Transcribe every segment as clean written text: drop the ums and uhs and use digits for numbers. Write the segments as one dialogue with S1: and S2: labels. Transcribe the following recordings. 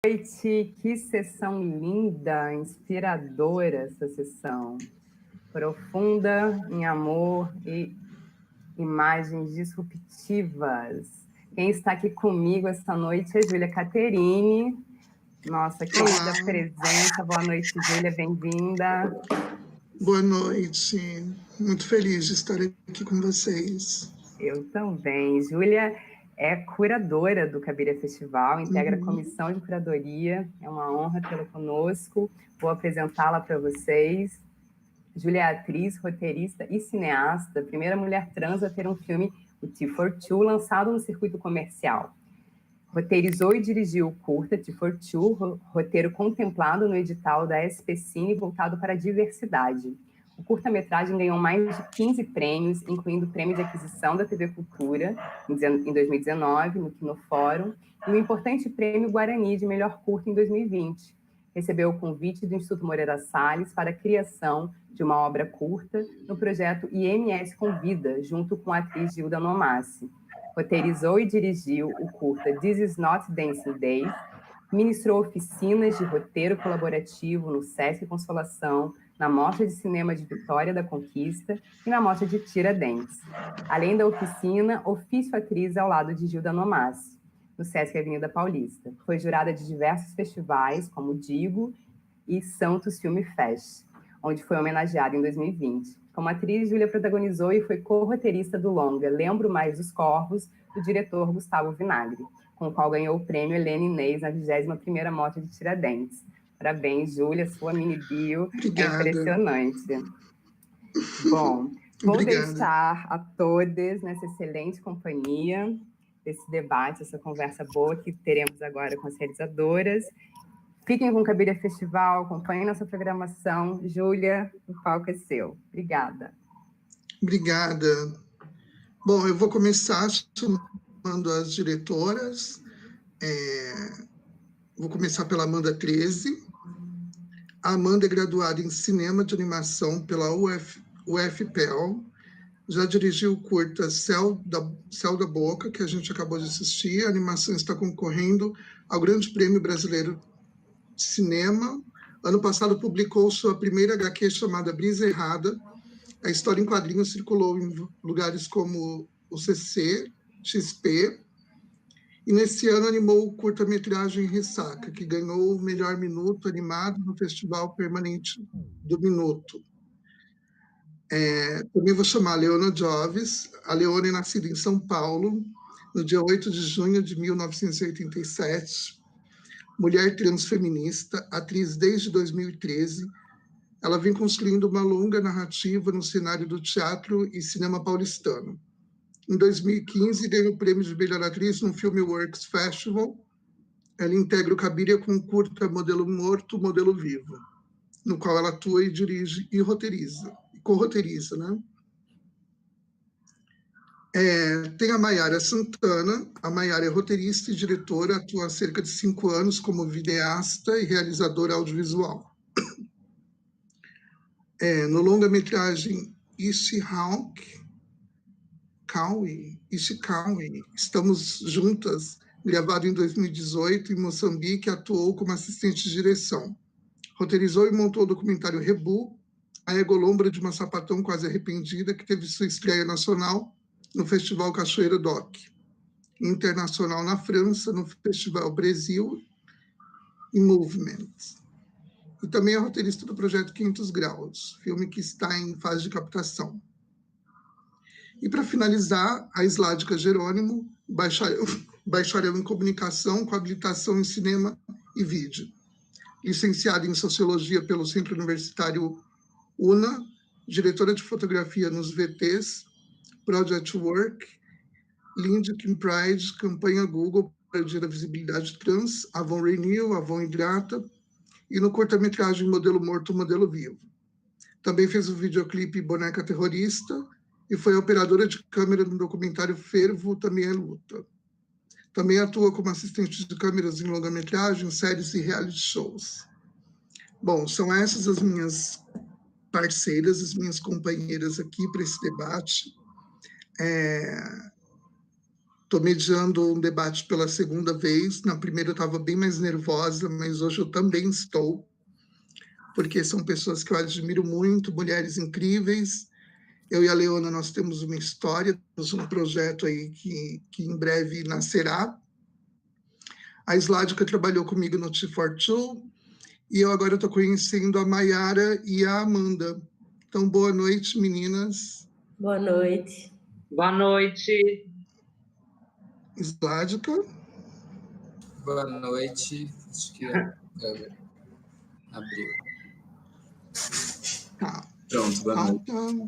S1: Noite, que sessão linda, inspiradora essa sessão, profunda em amor e imagens disruptivas. Quem está aqui comigo esta noite é Júlia Caterine, nossa querida presença. Boa noite, Júlia, bem-vinda.
S2: Boa noite, muito feliz de estar aqui com vocês.
S1: Eu também. Júlia é curadora do Cabiria Festival, integra a comissão de curadoria, é uma honra tê-la conosco, vou apresentá-la para vocês. Júlia é atriz, roteirista e cineasta, primeira mulher trans a ter um filme, o T42, lançado no circuito comercial. Roteirizou e dirigiu o curta T42, roteiro contemplado no edital da SP Cine voltado para a diversidade. O curta-metragem ganhou mais de 15 prêmios, incluindo o prêmio de aquisição da TV Cultura, em 2019, no Kinofórum, e o importante prêmio Guarani de melhor curta em 2020. Recebeu o convite do Instituto Moreira Salles para a criação de uma obra curta no projeto IMS Convida, junto com a atriz Gilda Nomassi. Roteirizou e dirigiu o curta This Is Not Dancing Days, ministrou oficinas de roteiro colaborativo no Sesc Consolação, na Mostra de Cinema de Vitória da Conquista e na Mostra de Tiradentes. Além da oficina, ofício atriz ao lado de Gilda Nomassi, no Sesc Avenida Paulista. Foi jurada de diversos festivais, como Digo e Santos Film Fest, onde foi homenageada em 2020. Como atriz, Júlia protagonizou e foi co-roteirista do longa Lembro Mais dos Corvos, do diretor Gustavo Vinagre, com o qual ganhou o prêmio Helena Inês na 21ª Mostra de Tiradentes. Parabéns, Júlia, sua mini-bio é impressionante. Bom, vou deixar a todas nessa excelente companhia, desse debate, essa conversa boa que teremos agora com as realizadoras. Fiquem com o Cabiria Festival, acompanhem nossa programação. Júlia, o palco é seu. Obrigada.
S2: Obrigada. Bom, eu vou começar chamando as diretoras. Vou começar pela Amanda 13. A Amanda é graduada em Cinema de Animação pela UFPEL. Já dirigiu o curta Céu da Boca, que a gente acabou de assistir. A animação está concorrendo ao Grande Prêmio Brasileiro de Cinema. Ano passado publicou sua primeira HQ chamada Brisa Errada. A história em quadrinhos circulou em lugares como o CC, XP, e nesse ano animou o curta-metragem Ressaca, que ganhou o melhor minuto animado no Festival Permanente do Minuto. Também vou chamar a Leona Joves. A Leona é nascida em São Paulo, no dia 8 de junho de 1987. Mulher transfeminista, atriz desde 2013. Ela vem construindo uma longa narrativa no cenário do teatro e cinema paulistano. Em 2015, ganhou o prêmio de melhor atriz no Film Works Festival. Ela integra o Cabiria com curta Modelo Morto, Modelo Vivo, no qual ela atua e dirige e roteiriza, co-roteiriza, né? Tem a Maiara Santana. A Maiara é roteirista e diretora, atua há cerca de 5 anos como videasta e realizadora audiovisual. No longa-metragem Ishikawi, Estamos Juntas, gravado em 2018 em Moçambique, atuou como assistente de direção. Roteirizou e montou o documentário Rebu, a egolombra de uma sapatão quase arrependida, que teve sua estreia nacional no Festival Cachoeira Doc, internacional na França, no Festival Brasil e Movement. E também é roteirista do projeto 500 Graus, filme que está em fase de captação. E, para finalizar, a Sládica Jerônimo, bacharel em comunicação com habilitação em cinema e vídeo. Licenciada em Sociologia pelo Centro Universitário UNA, diretora de fotografia nos VTs, Project Work, Lindic Pride, campanha Google para a visibilidade trans, Avon Renew, Avon Hidrata, e no curta-metragem Modelo Morto, Modelo Vivo. Também fez o videoclipe Boneca Terrorista e foi operadora de câmera no documentário Fervo, Também é Luta. Também atua como assistente de câmeras em longa-metragem, séries e reality shows. Bom, são essas as minhas parceiras, as minhas companheiras aqui para esse debate. Estou mediando um debate pela segunda vez. Na primeira eu estava bem mais nervosa, mas hoje eu também estou, porque são pessoas que eu admiro muito, mulheres incríveis. Eu e a Leona, nós temos uma história, temos um projeto aí que em breve nascerá. A Sládica trabalhou comigo no T42, e eu agora estou conhecendo a Maiara e a Amanda. Então, boa noite, meninas.
S3: Boa noite.
S4: Boa noite.
S2: Sládica.
S5: Boa noite. Acho que a câmera abriu.
S2: Tá.
S5: Pronto, boa noite.
S2: Tá.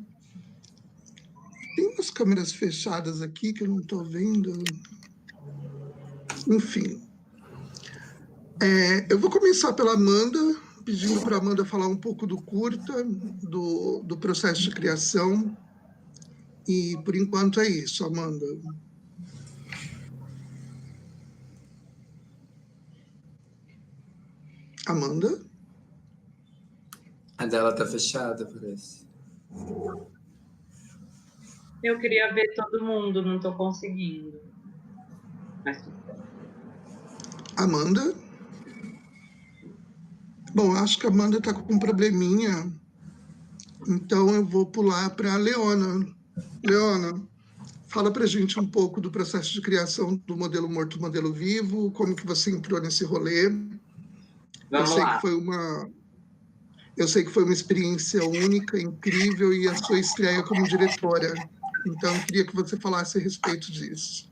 S2: Tem umas câmeras fechadas aqui que eu não estou vendo. Enfim. Eu vou começar pela Amanda, pedindo para a Amanda falar um pouco do curta, do processo de criação. E, por enquanto, é isso, Amanda. Amanda?
S5: A dela tá fechada, parece.
S4: Eu queria ver todo mundo, não estou conseguindo. Mas...
S2: Amanda? Bom, acho que a Amanda está com um probleminha, então eu vou pular para a Leona. Leona, fala para a gente um pouco do processo de criação do modelo morto, modelo vivo, como que você entrou nesse rolê.
S4: Vamos lá.
S2: Eu sei que foi uma experiência única, incrível, e a sua estreia como diretora. Então, eu queria que você falasse a respeito disso.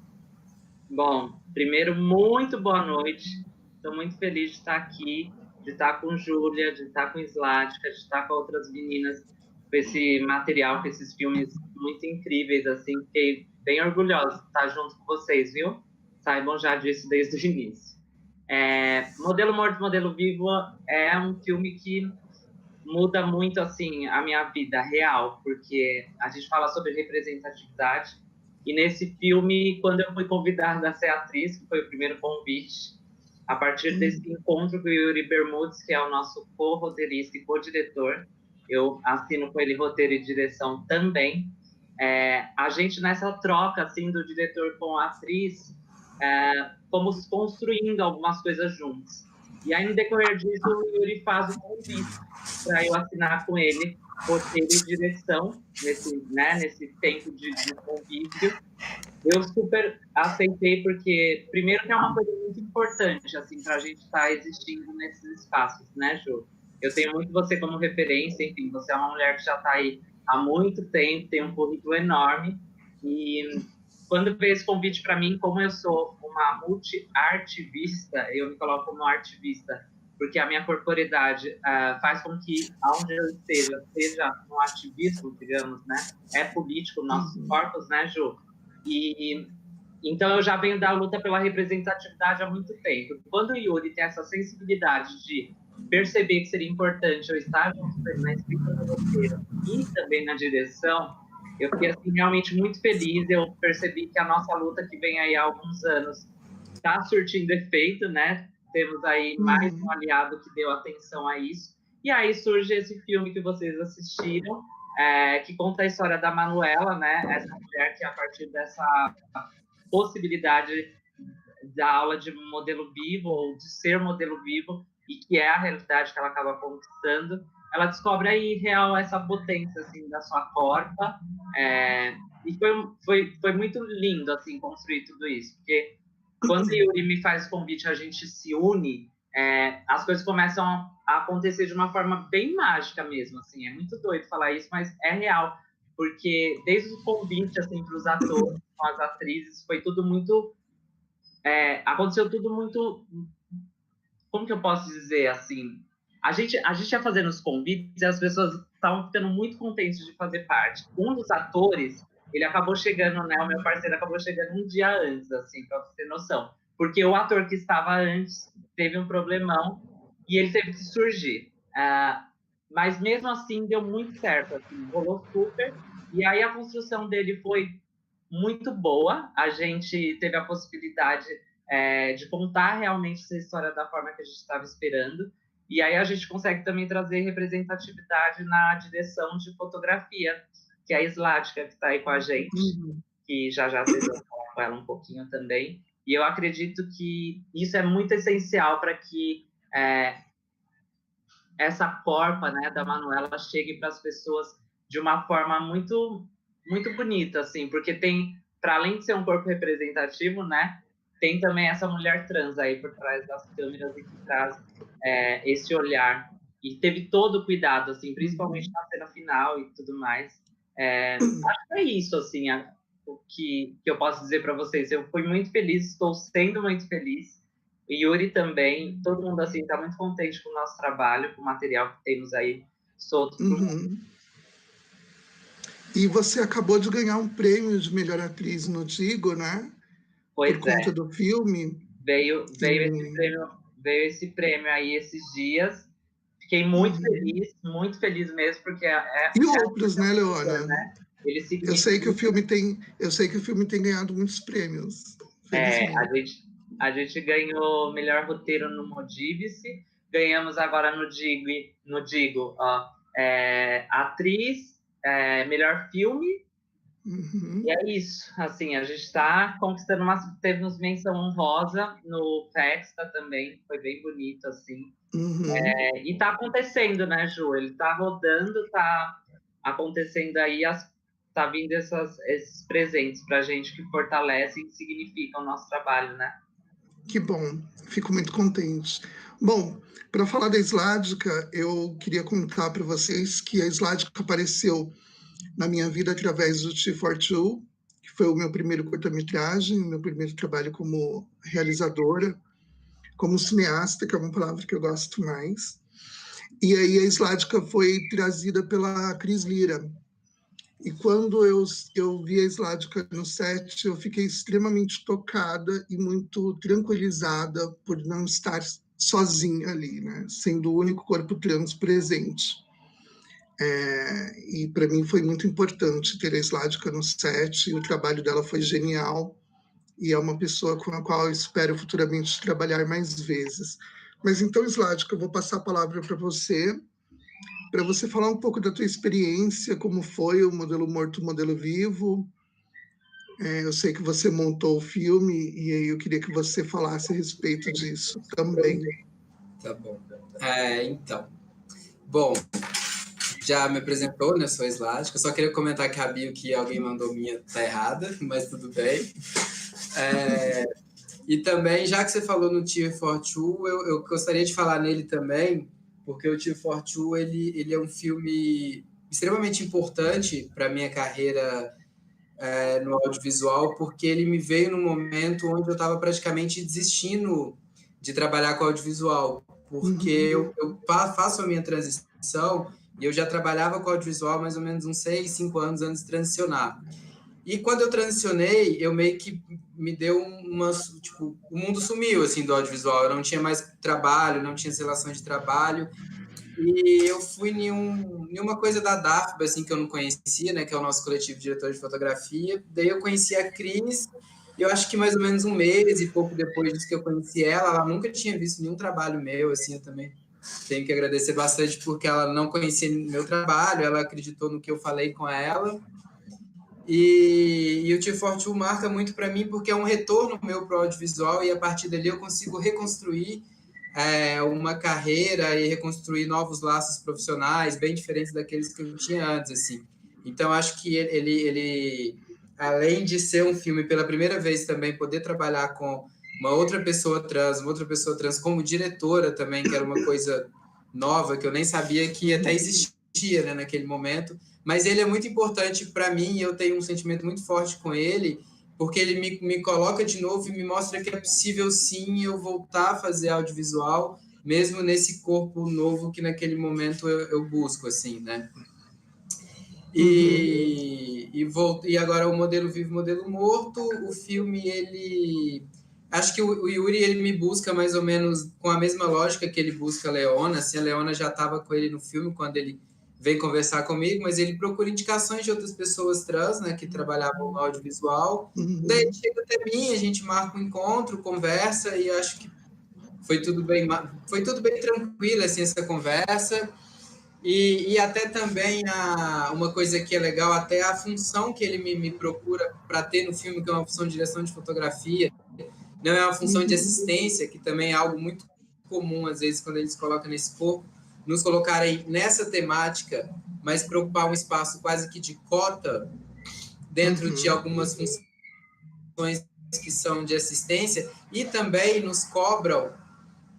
S4: Bom, primeiro, muito boa noite. Estou muito feliz de estar aqui, de estar com Júlia, de estar com Sládica, de estar com outras meninas, com esse material, com esses filmes muito incríveis, assim. Fiquei bem orgulhosa de estar junto com vocês, viu? Saibam já disso desde o início. Modelo Morto, Modelo Vivo é um filme que muda muito, assim, a minha vida real, porque a gente fala sobre representatividade, e nesse filme, quando eu fui convidada a ser atriz, que foi o primeiro convite, a partir desse encontro com o Yuri Bermudes, que é o nosso co-roteirista e co-diretor, eu assino com ele roteiro e direção também, a gente nessa troca, assim, do diretor com a atriz, fomos construindo algumas coisas juntos. E aí, no decorrer disso, o Yuri faz o convite para eu assinar com ele roteiro e direção nesse tempo de convívio. Eu super aceitei, porque, primeiro, que é uma coisa muito importante, assim, para a gente estar existindo nesses espaços, né, Ju? Eu tenho muito você como referência, enfim, você é uma mulher que já está aí há muito tempo, tem um currículo enorme, e quando veio esse convite para mim, como eu sou uma multi-artivista, eu me coloco como artivista, porque a minha corporeidade faz com que, aonde eu esteja, seja um ativismo, digamos, né? É político, nossos corpos, né, Ju? E então eu já venho da luta pela representatividade há muito tempo. Quando o Yuri tem essa sensibilidade de perceber que seria importante eu estar junto na escrita do roteiro e também na direção, eu fiquei assim, realmente muito feliz. Eu percebi que a nossa luta, que vem aí há alguns anos, está surtindo efeito, né? Temos aí mais um aliado que deu atenção a isso. E aí surge esse filme que vocês assistiram, que conta a história da Manuela, né? Essa mulher que, a partir dessa possibilidade da aula de modelo vivo, ou de ser modelo vivo, e que é a realidade que ela acaba conquistando, ela descobre aí, real, essa potência, assim, da sua corpa. E foi muito lindo, assim, construir tudo isso, porque quando o Yuri me faz o convite, a gente se une, as coisas começam a acontecer de uma forma bem mágica mesmo, assim. É muito doido falar isso, mas é real, porque desde o convite, assim, para os atores, com as atrizes, foi tudo muito... aconteceu tudo muito... Como que eu posso dizer, assim? A gente ia fazendo os convites e as pessoas estavam ficando muito contentes de fazer parte. Um dos atores, ele acabou chegando, né? O meu parceiro acabou chegando um dia antes, assim, para você ter noção. Porque o ator que estava antes teve um problemão e ele teve que surgir. Mas mesmo assim, deu muito certo, assim, rolou super. E aí a construção dele foi muito boa. A gente teve a possibilidade de contar realmente essa história da forma que a gente estava esperando. E aí a gente consegue também trazer representatividade na direção de fotografia, que é a Sládica, que está aí com a gente, que já vocês vão falar com ela um pouquinho também. E eu acredito que isso é muito essencial para que essa corpa, né, da Manuela chegue para as pessoas de uma forma muito, muito bonita, assim, porque tem, para além de ser um corpo representativo, né, tem também essa mulher trans aí por trás das câmeras e que traz esse olhar. E teve todo o cuidado, assim, principalmente na cena final e tudo mais. Acho que é isso, assim, o que eu posso dizer para vocês. Eu fui muito feliz, estou sendo muito feliz. O Yuri também, todo mundo, assim, está muito contente com o nosso trabalho, com o material que temos aí solto pro mundo.
S2: E você acabou de ganhar um prêmio de melhor atriz no Digo, né?
S4: Pois
S2: por conta do filme.
S4: Veio esse prêmio aí esses dias. Fiquei muito feliz mesmo, porque
S2: e outros, né, Leona?
S4: Né?
S2: Eu sei que o filme tem ganhado muitos prêmios.
S4: A gente ganhou melhor roteiro no Modivice, ganhamos agora no Digo, atriz, melhor filme. E é isso, assim, a gente está conquistando teve uns menção honrosa no Festa também, foi bem bonito, assim. E está acontecendo, né, Ju? Ele está rodando, está acontecendo aí, tá vindo esses presentes para a gente que fortalecem e significam o nosso trabalho, né?
S2: Que bom, fico muito contente. Bom, para falar da Sladka, eu queria contar para vocês que a Sladka apareceu na minha vida através do T42, que foi o meu primeiro curta-metragem, meu primeiro trabalho como realizadora, como cineasta, que é uma palavra que eu gosto mais. E aí a Sladka foi trazida pela Cris Lira. E quando eu vi a Sladka no set, eu fiquei extremamente tocada e muito tranquilizada por não estar sozinha ali, né? Sendo o único corpo trans presente. E para mim foi muito importante ter a Sladka no set, e o trabalho dela foi genial, e é uma pessoa com a qual eu espero futuramente trabalhar mais vezes. Mas então, Sladka, eu vou passar a palavra para você falar um pouco da tua experiência, como foi o Modelo Morto, Modelo Vivo. Eu sei que você montou o filme, e aí eu queria que você falasse a respeito disso também.
S5: Tá bom. Então, bom, já me apresentou, né? Sou Sladka. Eu só queria comentar que a bio que alguém mandou minha tá errada, mas tudo bem. E também, já que você falou no Tier 42, eu gostaria de falar nele também, porque o Tier 42 ele é um filme extremamente importante para a minha carreira no audiovisual, porque ele me veio num momento onde eu estava praticamente desistindo de trabalhar com audiovisual, porque eu faço a minha transição e eu já trabalhava com audiovisual mais ou menos uns 6, 5 anos antes de transicionar. E quando eu transicionei, eu meio que me deu tipo, o mundo sumiu, assim, do audiovisual. Eu não tinha mais trabalho, não tinha relação de trabalho. E eu fui em uma coisa da DAFB, assim, que eu não conhecia, né, que é o nosso coletivo de diretores de fotografia. Daí eu conheci a Cris, e eu acho que mais ou menos um mês e pouco depois disso que eu conheci ela nunca tinha visto nenhum trabalho meu, assim, eu também tenho que agradecer bastante porque ela não conhecia meu trabalho, ela acreditou no que eu falei com ela. E o Tier 42 marca muito para mim porque é um retorno meu para o audiovisual, e a partir dali eu consigo reconstruir uma carreira e reconstruir novos laços profissionais bem diferentes daqueles que eu tinha antes, assim. Então acho que ele além de ser um filme pela primeira vez também poder trabalhar com uma outra pessoa trans como diretora também, que era uma coisa nova que eu nem sabia que até existia, né, naquele momento. Mas ele é muito importante para mim, e eu tenho um sentimento muito forte com ele, porque ele me coloca de novo e me mostra que é possível, sim, eu voltar a fazer audiovisual, mesmo nesse corpo novo que naquele momento eu busco, assim, né? E agora o Modelo Vivo, Modelo Morto, o filme, ele... Acho que o Yuri, ele me busca mais ou menos com a mesma lógica que ele busca a Leona, assim, a Leona já estava com ele no filme quando ele vem conversar comigo, mas ele procura indicações de outras pessoas trans, né, que trabalhavam no audiovisual. Daí ele chega até mim, a gente marca um encontro, conversa, e acho que foi tudo bem tranquilo, assim, essa conversa. E até também uma coisa que é legal, até a função que ele me procura para ter no filme, que é uma função de direção de fotografia, não é uma função de assistência, que também é algo muito comum, às vezes, quando eles colocam nesse corpo, nos colocarem nessa temática, mas preocupar um espaço quase que de cota dentro de algumas funções que são de assistência, e também nos cobram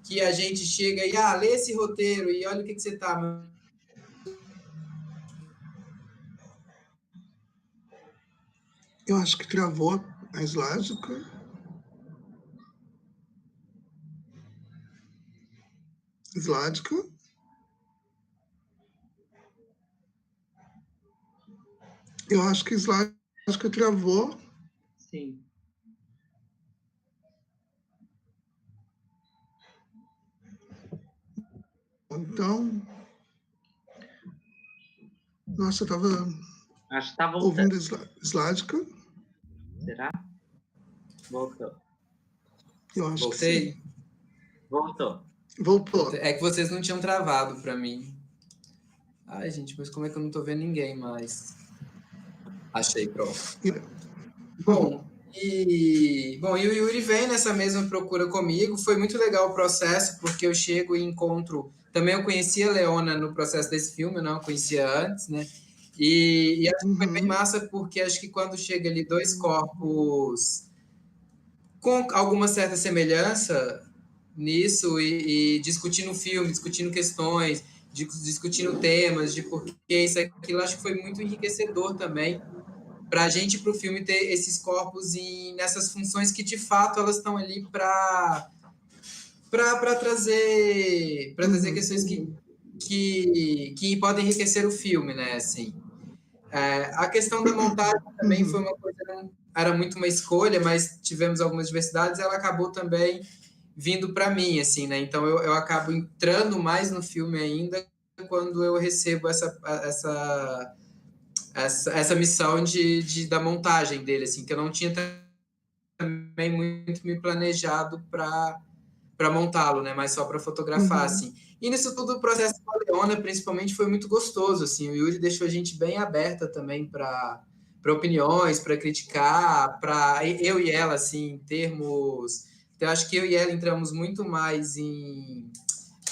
S5: que a gente chega e, lê esse roteiro e olha o que você está...
S2: Eu acho que travou a Slágica. Slágica. Eu acho que Slágica travou.
S4: Sim.
S2: Então... Nossa, eu estava...
S4: Acho que está voltando.
S2: Ouvindo Slágica.
S4: Será? Voltou.
S2: Eu acho
S5: Voltei?
S2: Que sim.
S4: Voltou.
S5: É que vocês não tinham travado para mim. Ai, gente, mas como é que eu não tô vendo ninguém mais? Achei, pronto. Bom, e o Yuri vem nessa mesma procura comigo. Foi muito legal o processo, porque eu chego e encontro... Também eu conhecia a Leona no processo desse filme, eu não a conhecia antes, né? E acho que foi bem massa, porque acho que quando chega ali dois corpos com alguma certa semelhança nisso, e discutindo o filme, discutindo questões, discutindo temas, de por que isso e aquilo, acho que foi muito enriquecedor também para a gente, para o filme, ter esses corpos nessas funções que, de fato, elas estão ali para trazer questões que podem enriquecer o filme, né? Assim, a questão da montagem também foi uma coisa, não era muito uma escolha, mas tivemos algumas diversidades, e ela acabou também vindo para mim, assim, né? Então eu acabo entrando mais no filme ainda quando eu recebo essa missão da montagem dele, assim, que eu não tinha também muito me planejado para montá-lo, né? Mas só para fotografar, assim. E nisso tudo, o processo com a Leona, principalmente, foi muito gostoso, assim. O Yuri deixou a gente bem aberta também para opiniões, para criticar, para eu e ela, assim, em termos... Então, eu acho que eu e ela entramos muito mais em...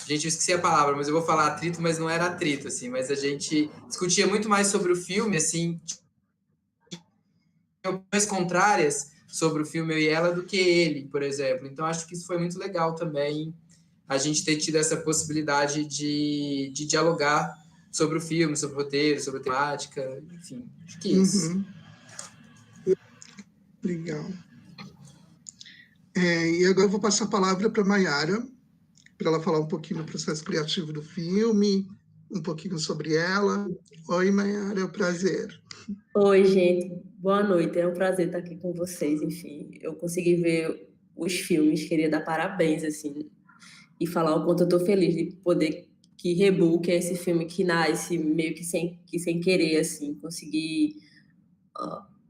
S5: Gente, eu esqueci a palavra, mas eu vou falar atrito, mas não era atrito, assim. Mas a gente discutia muito mais sobre o filme, assim, opiniões contrárias sobre o filme, eu e ela, do que ele, por exemplo. Então, acho que isso foi muito legal também, a gente ter tido essa possibilidade de dialogar sobre o filme, sobre o roteiro, sobre a temática, enfim, acho que isso.
S2: Legal. E agora eu vou passar a palavra para a Mayara, para ela falar um pouquinho do processo criativo do filme, um pouquinho sobre ela. Oi, Mayara, é um prazer.
S3: Oi, gente. Boa noite. É um prazer estar aqui com vocês. Enfim, eu consegui ver os filmes, queria dar parabéns, assim, e falar o quanto eu estou feliz de poder que Rebu, que é esse filme que nasce meio que sem querer, assim, conseguir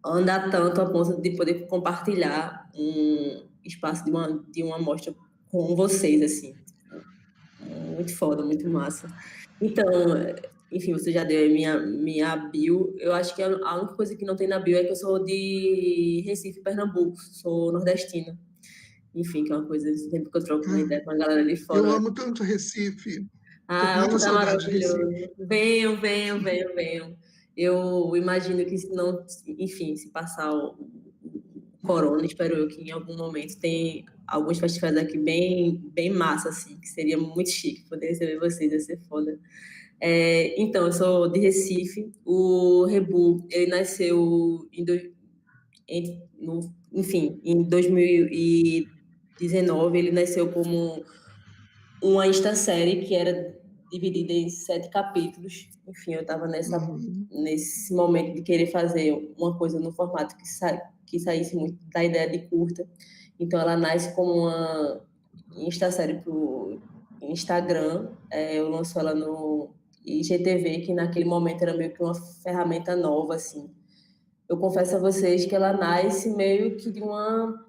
S3: andar tanto a ponto de poder compartilhar um espaço de uma mostra com vocês, assim. Muito foda, muito massa. Então, enfim, você já deu a minha bio. Eu acho que a única coisa que não tem na bio é que eu sou de Recife, Pernambuco, sou nordestina. Enfim, que é uma coisa, sempre que eu troco uma ideia com a galera de fora.
S2: Eu amo tanto Recife. Tô com muita
S3: tá
S2: saudade de
S3: maravilhoso.
S2: Recife.
S3: Venham. Eu imagino que se não, enfim, se passar o corona, espero eu que em algum momento tem alguns festivais aqui bem massa, assim, que seria muito chique poder receber vocês, ia ser foda. Então, eu sou de Recife. O Rebu, ele nasceu em 2019, ele nasceu como uma Instasérie que era dividida em 7 capítulos. Enfim, eu estava nesse momento de querer fazer uma coisa no formato que saísse muito da ideia de curta. Então, ela nasce como uma Instasérie para o Instagram. Eu lanço ela no IGTV, que naquele momento era meio que uma ferramenta nova, assim. Eu confesso a vocês que ela nasce meio que de uma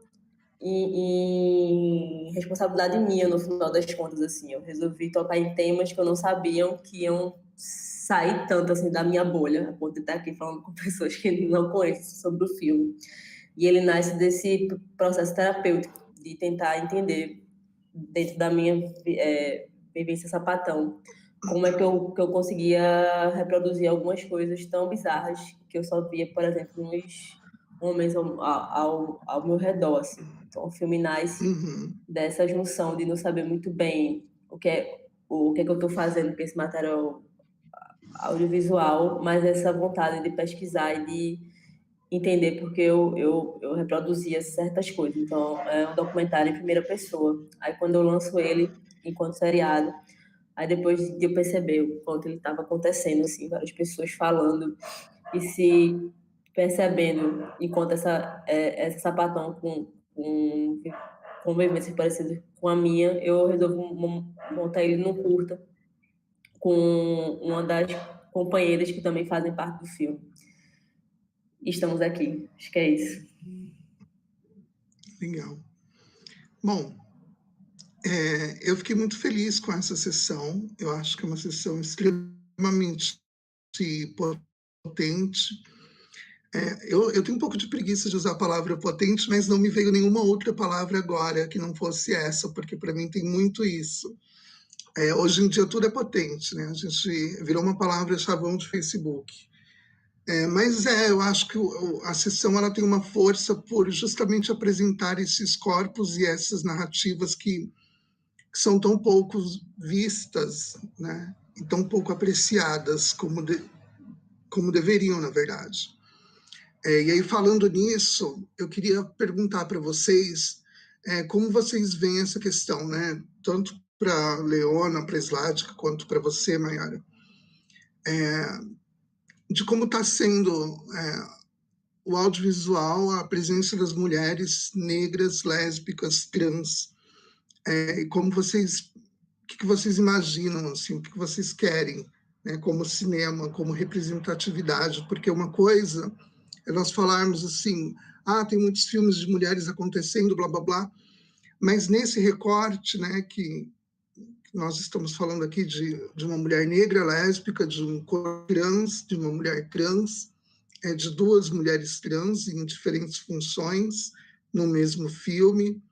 S3: responsabilidade minha, no final das contas, assim. Eu resolvi tocar em temas que eu não sabia que iam sair tanto assim da minha bolha, a ponto de estar aqui falando com pessoas que não conhecem sobre o filme. E ele nasce desse processo terapêutico, de tentar entender, dentro da minha vivência sapatão, como é que eu conseguia reproduzir algumas coisas tão bizarras que eu só via, por exemplo, nos homens ao meu redor. Assim. Então, o filme nasce dessa junção de não saber muito bem o que é que eu estou fazendo com esse material audiovisual, mas essa vontade de pesquisar e de entender porque eu reproduzia certas coisas. Então, é um documentário em primeira pessoa. Aí, quando eu lanço ele enquanto seriado, aí depois de eu perceber o quanto ele estava acontecendo, assim, várias pessoas falando e se percebendo enquanto essa sapatão com vivências parecidas com a minha, eu resolvo montar ele num curta com uma das companheiras que também fazem parte do filme. E estamos aqui. Acho que é isso.
S2: Legal. Bom, eu fiquei muito feliz com essa sessão. Eu acho que é uma sessão extremamente potente. Eu tenho um pouco de preguiça de usar a palavra potente, mas não me veio nenhuma outra palavra agora que não fosse essa, porque para mim tem muito isso. Hoje em dia tudo é potente, né? A gente virou uma palavra chavão de Facebook. Mas eu acho que a sessão ela tem uma força por justamente apresentar esses corpos e essas narrativas que são tão pouco vistas, né? E tão pouco apreciadas como deveriam, na verdade. E aí, falando nisso, eu queria perguntar para vocês como vocês veem essa questão, né? Tanto para Leona, para Zlatka, quanto para você, Mayara, de como está sendo o audiovisual, a presença das mulheres negras, lésbicas, trans, e como vocês, o que vocês imaginam, assim, o que vocês querem, né, como cinema, como representatividade, porque uma coisa é nós falarmos assim, tem muitos filmes de mulheres acontecendo, blá, blá, blá, mas nesse recorte, né, que nós estamos falando aqui de uma mulher negra, lésbica, de um corpo trans, de uma mulher trans, de duas mulheres trans em diferentes funções no mesmo filme.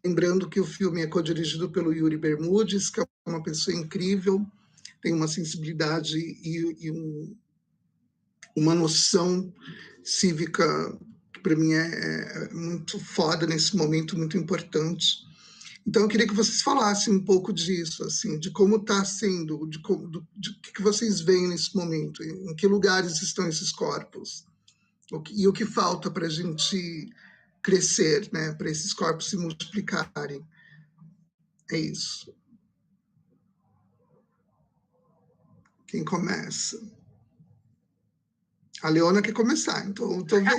S2: Lembrando que o filme é co-dirigido pelo Yuri Bermudes, que é uma pessoa incrível, tem uma sensibilidade e uma noção cívica que para mim é muito foda nesse momento, muito importante. Então, eu queria que vocês falassem um pouco disso, assim, de como está sendo, de que vocês veem nesse momento, em que lugares estão esses corpos, e o que falta para a gente crescer, né, para esses corpos se multiplicarem. É isso. Quem começa? A Leona quer começar, então estou vendo.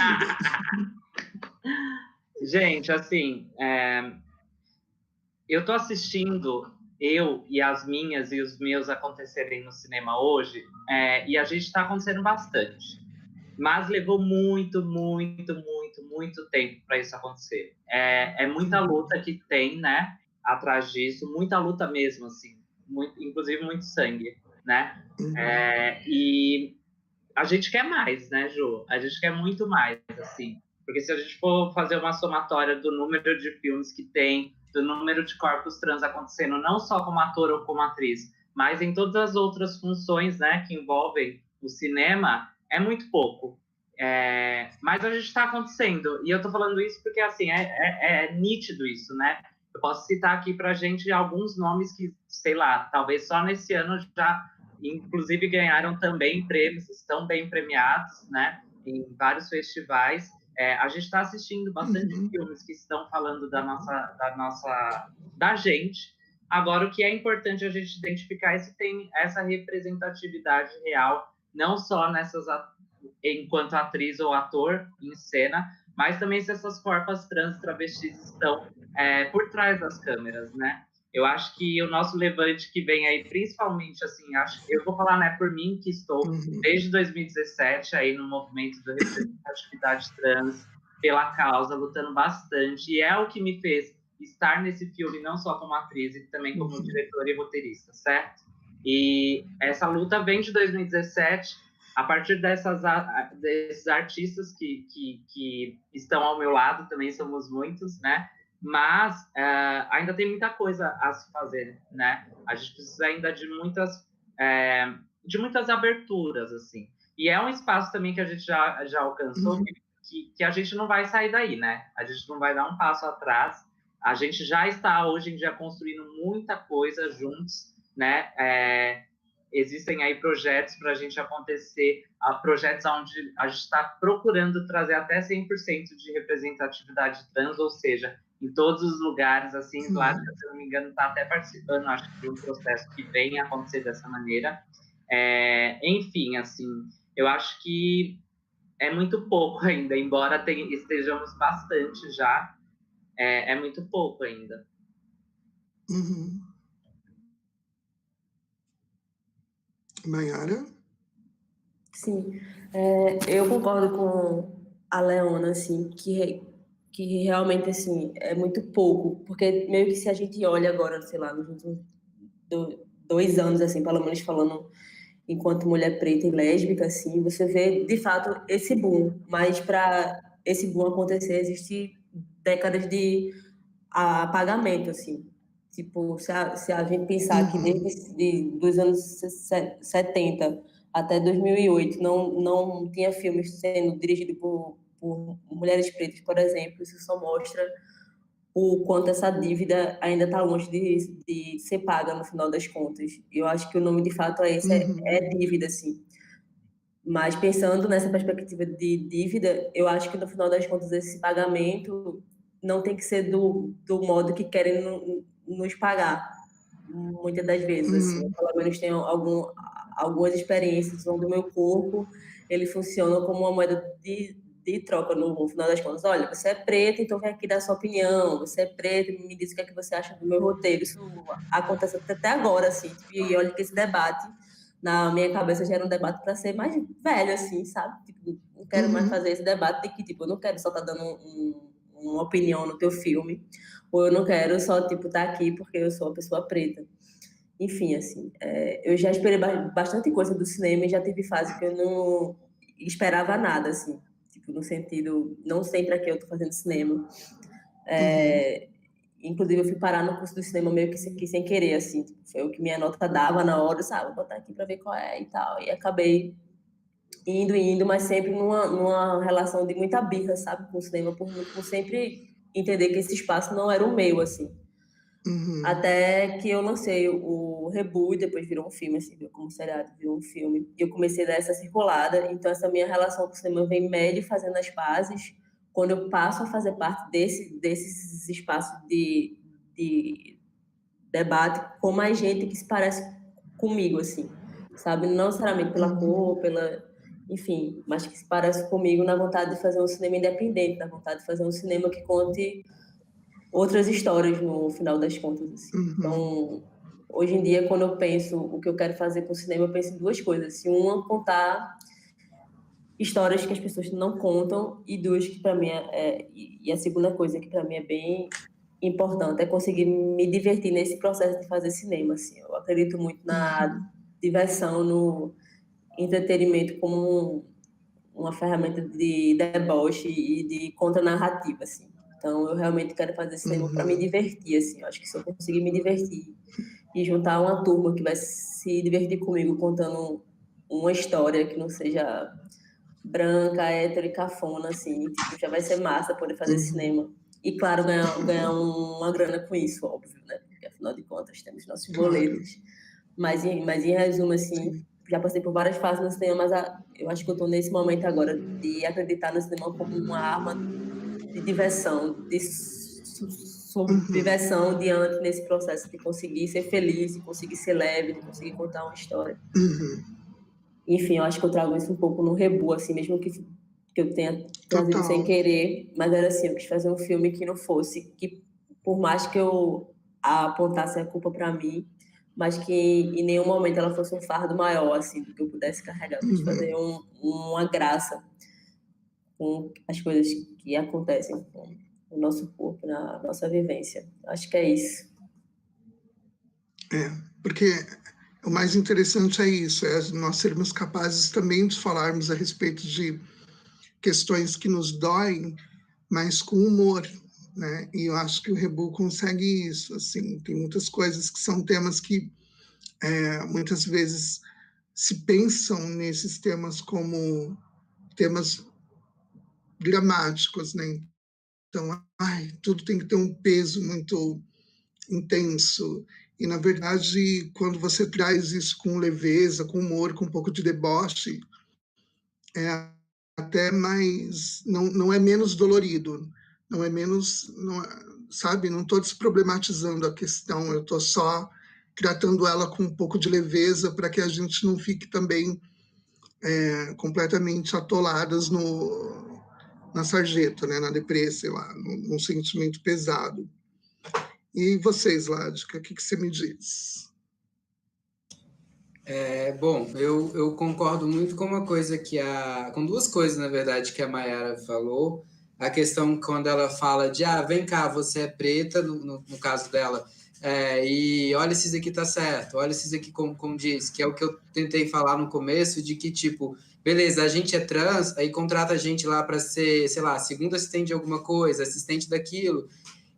S4: Gente, assim, eu estou assistindo eu e as minhas e os meus acontecerem no cinema hoje, e a gente está acontecendo bastante. Mas levou muito, muito, muito, muito tempo para isso acontecer. É muita luta que tem, né, atrás disso, muita luta mesmo, assim, inclusive muito sangue, né? E a gente quer mais, né, Ju? A gente quer muito mais, assim. Porque se a gente for fazer uma somatória do número de filmes que tem, do número de corpos trans acontecendo, não só como ator ou como atriz, mas em todas as outras funções, né, que envolvem o cinema, é muito pouco. Mas a gente está acontecendo. E eu estou falando isso porque, assim, é nítido isso, né? Eu posso citar aqui para a gente alguns nomes que, sei lá, talvez só nesse ano já, inclusive, ganharam também prêmios, estão bem premiados, né? Em vários festivais. A gente está assistindo bastante filmes que estão falando da gente. Agora, o que é importante a gente identificar é se tem essa representatividade real, não só enquanto atriz ou ator em cena, mas também se essas corpas trans travestis estão por trás das câmeras, né? Eu acho que o nosso levante que vem aí, principalmente, assim, eu vou falar, né, por mim, que estou desde 2017 aí no movimento da representatividade trans, pela causa, lutando bastante, e é o que me fez estar nesse filme, não só como atriz, e também como diretora e roteirista, certo? E essa luta vem de 2017, a partir desses artistas que estão ao meu lado, também somos muitos, né? Mas ainda tem muita coisa a se fazer, né? A gente precisa ainda de muitas aberturas, assim. E é um espaço também que a gente já alcançou, que a gente não vai sair daí, né? A gente não vai dar um passo atrás. A gente já está, hoje em dia, construindo muita coisa juntos, né? Existem aí projetos para a gente acontecer, projetos onde a gente está procurando trazer até 100% de representatividade trans, ou seja, em todos os lugares, assim, Slática, se eu não me engano, está até participando, acho, de um processo que vem a acontecer dessa maneira. Enfim, assim, eu acho que é muito pouco ainda, embora estejamos bastante já, é muito pouco ainda.
S2: Nayara?
S3: Sim, eu concordo com a Leona, assim, que realmente, assim, é muito pouco, porque meio que se a gente olha agora, sei lá, nos últimos 2 anos, assim, pelo menos falando enquanto mulher preta e lésbica, assim, você vê, de fato, esse boom, mas para esse boom acontecer, existe décadas de apagamento, assim. Tipo, se a gente pensar que desde os anos 70 até 2008 não tinha filmes sendo dirigidos por mulheres pretas, por exemplo, isso só mostra o quanto essa dívida ainda está longe de ser paga no final das contas. Eu acho que o nome de fato é esse, é dívida, assim. Mas pensando nessa perspectiva de dívida, eu acho que no final das contas esse pagamento não tem que ser do modo que querem nos pagar, muitas das vezes. Assim, eu, pelo menos tenho algumas experiências onde o meu corpo ele funciona como uma moeda de troca no final das contas. Olha, você é preta, então vem aqui dar sua opinião. Você é preta, me diz o que é que você acha do meu roteiro. Isso acontece até agora, assim. E olha que esse debate na minha cabeça já era um debate para ser mais velho, assim, sabe? Tipo, não quero mais fazer esse debate de que, tipo, eu não quero só estar dando uma opinião no teu filme, ou eu não quero só, tipo, estar aqui porque eu sou uma pessoa preta. Enfim, assim, eu já esperei bastante coisa do cinema e já tive fase que eu não esperava nada, assim, tipo, no sentido, não sei para que eu tô fazendo cinema. Inclusive, eu fui parar no curso do cinema meio que sem querer, assim. Tipo, foi o que minha nota dava na hora, sabe? Vou botar aqui para ver qual é e tal. E acabei indo, mas sempre numa relação de muita birra, sabe? Com o cinema, por sempre entender que esse espaço não era o meu, assim. Até que eu lancei o Rebu e depois virou um filme, assim, como seriado, virou um filme. E eu comecei a dar essa circulada. Então, essa minha relação com o cinema vem médio fazendo as pazes. Quando eu passo a fazer parte desses espaços de debate com mais gente que se parece comigo, assim, sabe? Não necessariamente pela cor, enfim, mas que se parece comigo na vontade de fazer um cinema independente, na vontade de fazer um cinema que conte outras histórias no final das contas, assim. Então, hoje em dia, quando eu penso o que eu quero fazer com o cinema, eu penso em 2 coisas. Assim, uma, contar histórias que as pessoas não contam, e 2, que para mim e a segunda coisa que para mim é bem importante é conseguir me divertir nesse processo de fazer cinema, assim. Eu acredito muito na diversão, no entretenimento como uma ferramenta de deboche e de contra-narrativa, assim. Então, eu realmente quero fazer cinema para me divertir, assim. Eu acho que se eu conseguir me divertir e juntar uma turma que vai se divertir comigo contando uma história que não seja branca, hétero e cafona, assim, tipo, já vai ser massa poder fazer cinema. E, claro, ganhar uma grana com isso, óbvio, né? Porque, afinal de contas, temos nossos boletos. Mas em resumo, assim, já passei por várias fases no cinema, mas eu acho que eu estou nesse momento agora de acreditar no cinema como uma arma de diversão, de subversão diante nesse processo de conseguir ser feliz, de conseguir ser leve, de conseguir contar uma história. Enfim, eu acho que eu trago isso um pouco no Rebu, assim, mesmo que eu tenha trazido sem querer, mas era assim, eu quis fazer um filme que não fosse, que por mais que eu apontasse a culpa para mim, mas que em nenhum momento ela fosse um fardo maior, assim, do que eu pudesse carregar. Eu quis fazer uma graça com as coisas que acontecem com o nosso corpo, na nossa vivência. Acho que é isso.
S2: Porque o mais interessante é isso, é nós sermos capazes também de falarmos a respeito de questões que nos doem, mas com humor, né? E eu acho que o Rebu consegue isso, assim, tem muitas coisas que são temas que muitas vezes se pensam nesses temas como temas dramáticos, né? Então, tudo tem que ter um peso muito intenso. E, na verdade, quando você traz isso com leveza, com humor, com um pouco de deboche, é até mais... Não é menos dolorido, não é menos... sabe? Não estou desproblematizando a questão, eu estou só tratando ela com um pouco de leveza para que a gente não fique também completamente atoladas na sarjeta, né? Na deprê, sei lá, num sentimento pesado. E vocês, Ládica, o que você me diz?
S5: Bom, eu concordo muito com uma coisa com duas coisas, na verdade, que a Mayara falou. A questão quando ela fala de, vem cá, você é preta, no caso dela, e olha se isso aqui tá certo, olha se isso aqui como diz, que é o que eu tentei falar no começo, de que, tipo, beleza, a gente é trans, aí contrata a gente lá para ser, sei lá, segundo assistente de alguma coisa, assistente daquilo,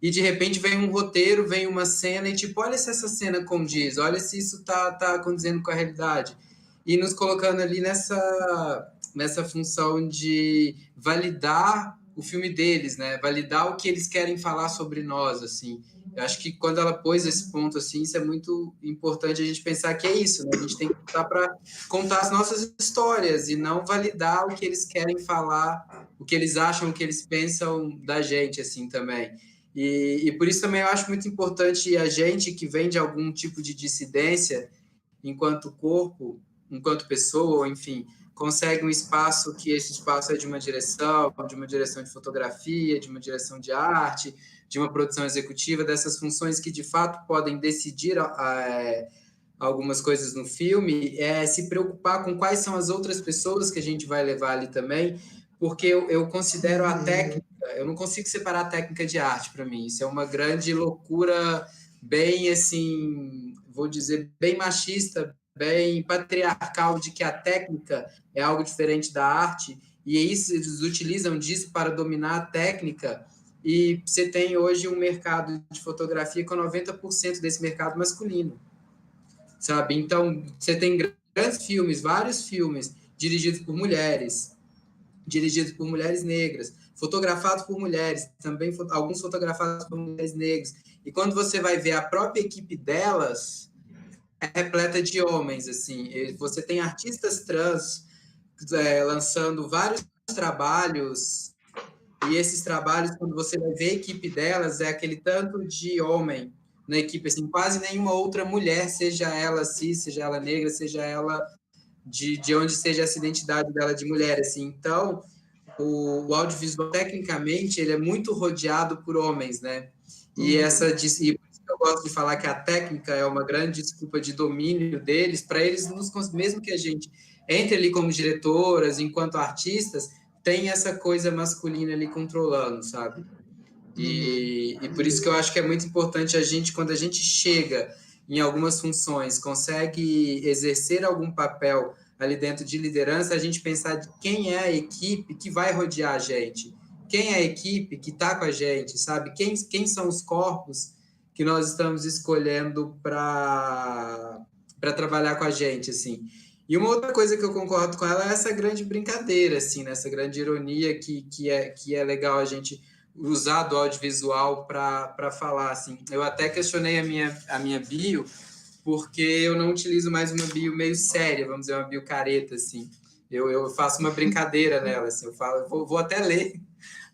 S5: e de repente vem um roteiro, vem uma cena, e tipo, olha se essa cena condiz, olha se isso tá condizendo com a realidade. E nos colocando ali nessa função de validar o filme deles, né? Validar o que eles querem falar sobre nós, assim. Eu acho que quando ela pôs esse ponto, assim, isso é muito importante a gente pensar que é isso, né? A gente tem que lutar para contar as nossas histórias e não validar o que eles querem falar, o que eles acham, o que eles pensam da gente, assim, também. E por isso também eu acho muito importante a gente que vem de algum tipo de dissidência, enquanto corpo, enquanto pessoa, ou enfim, consegue um espaço que esse espaço é de uma direção de fotografia, de uma direção de arte, de uma produção executiva, dessas funções que de fato podem decidir algumas coisas no filme, se preocupar com quais são as outras pessoas que a gente vai levar ali também, porque eu considero a técnica, eu não consigo separar a técnica de arte para mim, isso é uma grande loucura, bem assim, vou dizer, bem machista, bem patriarcal, de que a técnica é algo diferente da arte, e isso, eles utilizam disso para dominar a técnica, e você tem hoje um mercado de fotografia com 90% desse mercado masculino, sabe? Então, você tem grandes filmes, vários filmes, dirigidos por mulheres negras, fotografados por mulheres, também alguns fotografados por mulheres negras. E quando você vai ver a própria equipe delas, é repleta de homens, assim. Você tem artistas trans lançando vários trabalhos, e esses trabalhos, quando você vai ver a equipe delas, é aquele tanto de homem na equipe, assim, quase nenhuma outra mulher, seja ela cis, seja ela negra, seja ela de onde seja essa identidade dela de mulher, assim. Então, o audiovisual, tecnicamente, ele é muito rodeado por homens, né? E por isso que eu gosto de falar que a técnica é uma grande desculpa de domínio deles, para eles, mesmo que a gente entre ali como diretoras, enquanto artistas, tem essa coisa masculina ali controlando, sabe? E por isso que eu acho que é muito importante a gente, quando a gente chega em algumas funções, consegue exercer algum papel ali dentro de liderança, a gente pensar de quem é a equipe que vai rodear a gente, quem é a equipe que está com a gente, sabe? Quem são os corpos que nós estamos escolhendo para trabalhar com a gente, assim. E uma outra coisa que eu concordo com ela é essa grande brincadeira, assim, né? Essa grande ironia que é legal a gente usar do audiovisual para falar, assim. Eu até questionei a minha bio, porque eu não utilizo mais uma bio meio séria, vamos dizer, uma bio careta, assim. Eu faço uma brincadeira nela, assim. Eu falo, vou até ler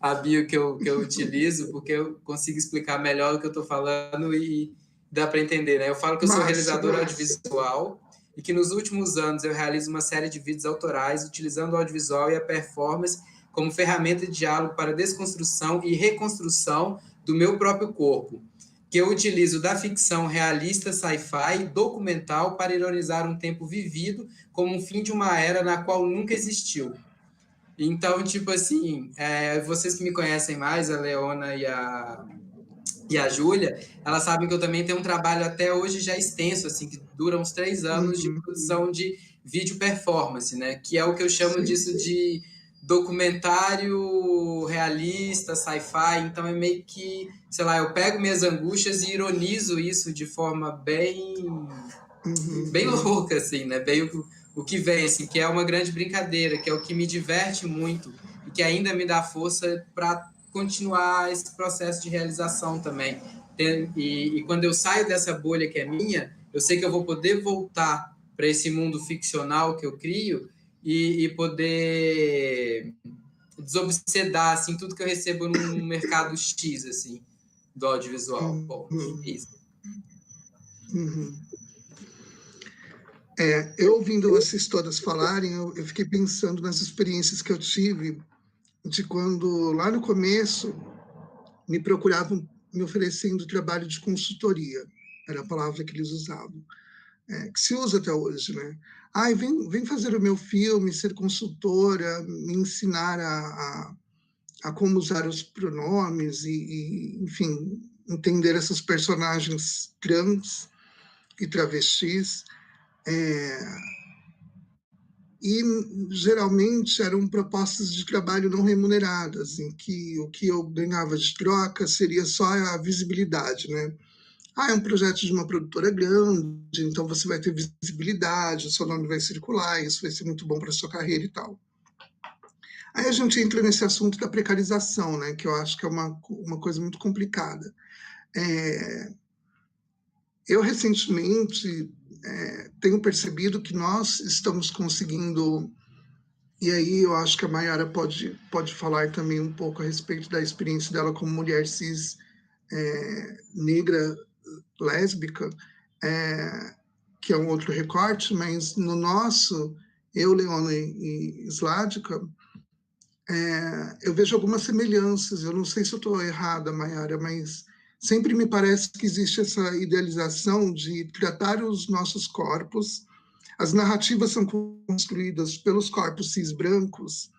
S5: a bio que eu utilizo, porque eu consigo explicar melhor o que eu estou falando e dá para entender, né? Eu falo que eu sou realizador audiovisual e que nos últimos anos eu realizo uma série de vídeos autorais utilizando o audiovisual e a performance como ferramenta de diálogo para desconstrução e reconstrução do meu próprio corpo, que eu utilizo da ficção realista, sci-fi, documental, para ironizar um tempo vivido como um fim de uma era na qual nunca existiu. Então, tipo assim, vocês que me conhecem mais, a Leona e e a Júlia, elas sabem que eu também tenho um trabalho até hoje já extenso, assim, que dura uns 3 anos de produção de vídeo performance, né? Que é o que eu chamo disso de documentário realista, sci-fi. Então é meio que, sei lá, eu pego minhas angústias e ironizo isso de forma bem louca, assim, né? Bem o que vem, assim, que é uma grande brincadeira, que é o que me diverte muito e que ainda me dá força para continuar esse processo de realização também. E quando eu saio dessa bolha que é minha, eu sei que eu vou poder voltar para esse mundo ficcional que eu crio e poder desobsedar, assim, tudo que eu recebo num mercado X, assim, do audiovisual. Bom, isso.
S2: Eu ouvindo vocês todas falarem, eu fiquei pensando nas experiências que eu tive de quando, lá no começo, me procuravam me oferecendo trabalho de consultoria, era a palavra que eles usavam, que se usa até hoje, né? Ai, vem fazer o meu filme, ser consultora, me ensinar a como usar os pronomes enfim, entender essas personagens trans e travestis. E geralmente eram propostas de trabalho não remuneradas, em que o que eu ganhava de troca seria só a visibilidade, né? É um projeto de uma produtora grande, então você vai ter visibilidade, o seu nome vai circular, isso vai ser muito bom para a sua carreira e tal. Aí a gente entra nesse assunto da precarização, né? Que eu acho que é uma coisa muito complicada. Eu, recentemente, tenho percebido que nós estamos conseguindo, e aí eu acho que a Mayara pode falar também um pouco a respeito da experiência dela como mulher cis, negra, lésbica, que é um outro recorte, mas no nosso, eu, Leona e Sládica, eu vejo algumas semelhanças. Eu não sei se eu estou errada, Mayara, mas sempre me parece que existe essa idealização de tratar os nossos corpos. As narrativas são construídas pelos corpos cis brancos,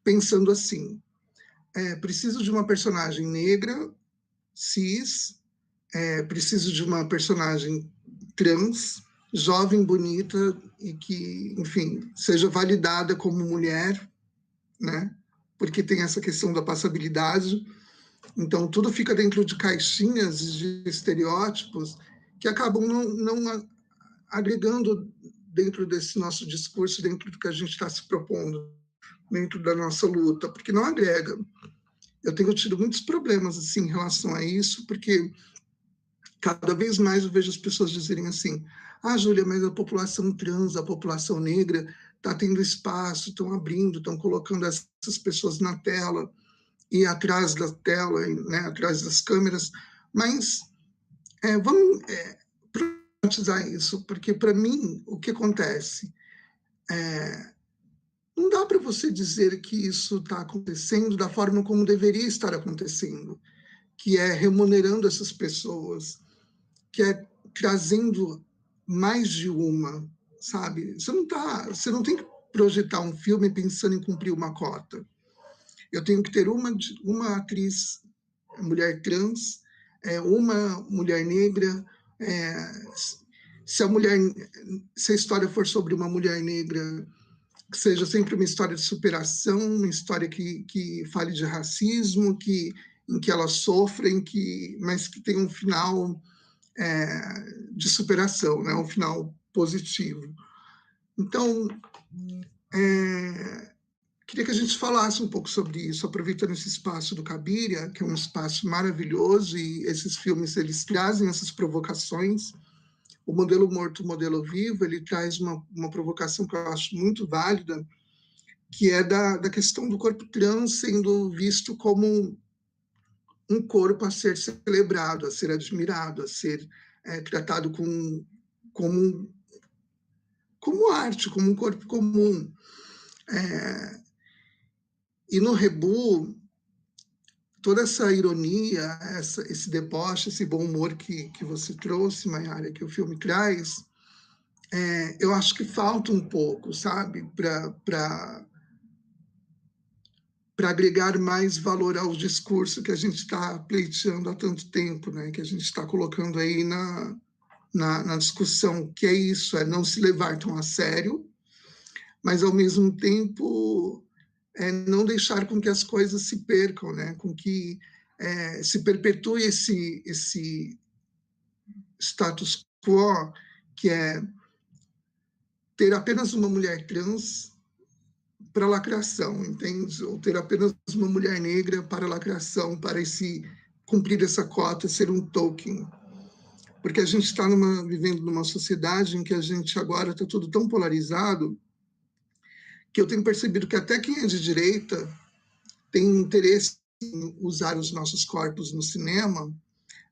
S2: pensando assim: preciso de uma personagem negra, cis, preciso de uma personagem trans, jovem, bonita e que, enfim, seja validada como mulher, né? Porque tem essa questão da passabilidade. Então, tudo fica dentro de caixinhas, de estereótipos, que acabam não agregando dentro desse nosso discurso, dentro do que a gente está se propondo, dentro da nossa luta, porque não agrega. Eu tenho tido muitos problemas assim, em relação a isso, porque cada vez mais eu vejo as pessoas dizerem assim: Júlia, mas a população trans, a população negra está tendo espaço, estão abrindo, estão colocando essas pessoas na tela e atrás da tela, né, atrás das câmeras, mas vamos problematizar isso, porque para mim o que acontece não dá para você dizer que isso está acontecendo da forma como deveria estar acontecendo, que é remunerando essas pessoas, que é trazendo mais de uma, sabe? Você não tem que projetar um filme pensando em cumprir uma cota. Eu tenho que ter uma atriz mulher trans, uma mulher negra. Se a história for sobre uma mulher negra, que seja sempre uma história de superação, uma história que fale de racismo, em que ela sofre, mas que tenha um final de superação, né? Um final positivo. Então, queria que a gente falasse um pouco sobre isso, aproveitando esse espaço do Cabiria, que é um espaço maravilhoso, e esses filmes eles trazem essas provocações. O Modelo Morto, o Modelo Vivo, ele traz uma provocação que eu acho muito válida, que é da questão do corpo trans sendo visto como um corpo a ser celebrado, a ser admirado, a ser tratado como arte, como um corpo comum. E no Rebu, toda essa ironia, esse deboche, esse bom humor que você trouxe, Mayara, que o filme traz, eu acho que falta um pouco, sabe, para para agregar mais valor ao discurso que a gente está pleiteando há tanto tempo, né? Que a gente está colocando aí na discussão, que é isso, é não se levar tão a sério, mas, ao mesmo tempo, não deixar com que as coisas se percam, né? Com que se perpetue esse status quo, que é ter apenas uma mulher trans para lacração, entende? Ou ter apenas uma mulher negra para lacração, para cumprir essa cota, ser um token. Porque a gente está vivendo numa sociedade em que a gente agora está tudo tão polarizado que eu tenho percebido que até quem é de direita tem interesse em usar os nossos corpos no cinema,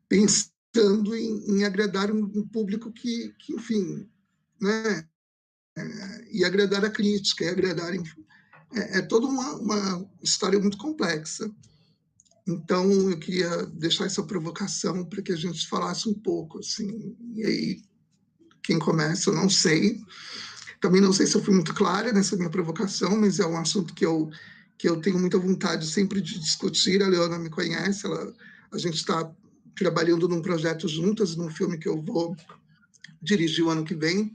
S2: pensando em agradar um público que enfim, né? E agradar a crítica, e agradar, enfim. É toda uma história muito complexa. Então, eu queria deixar essa provocação para que a gente falasse um pouco, assim. E aí, quem começa, eu não sei. Também não sei se eu fui muito clara nessa minha provocação, mas é um assunto que eu tenho muita vontade sempre de discutir. A Leona me conhece, a gente está trabalhando num projeto juntas, num filme que eu vou dirigir o ano que vem.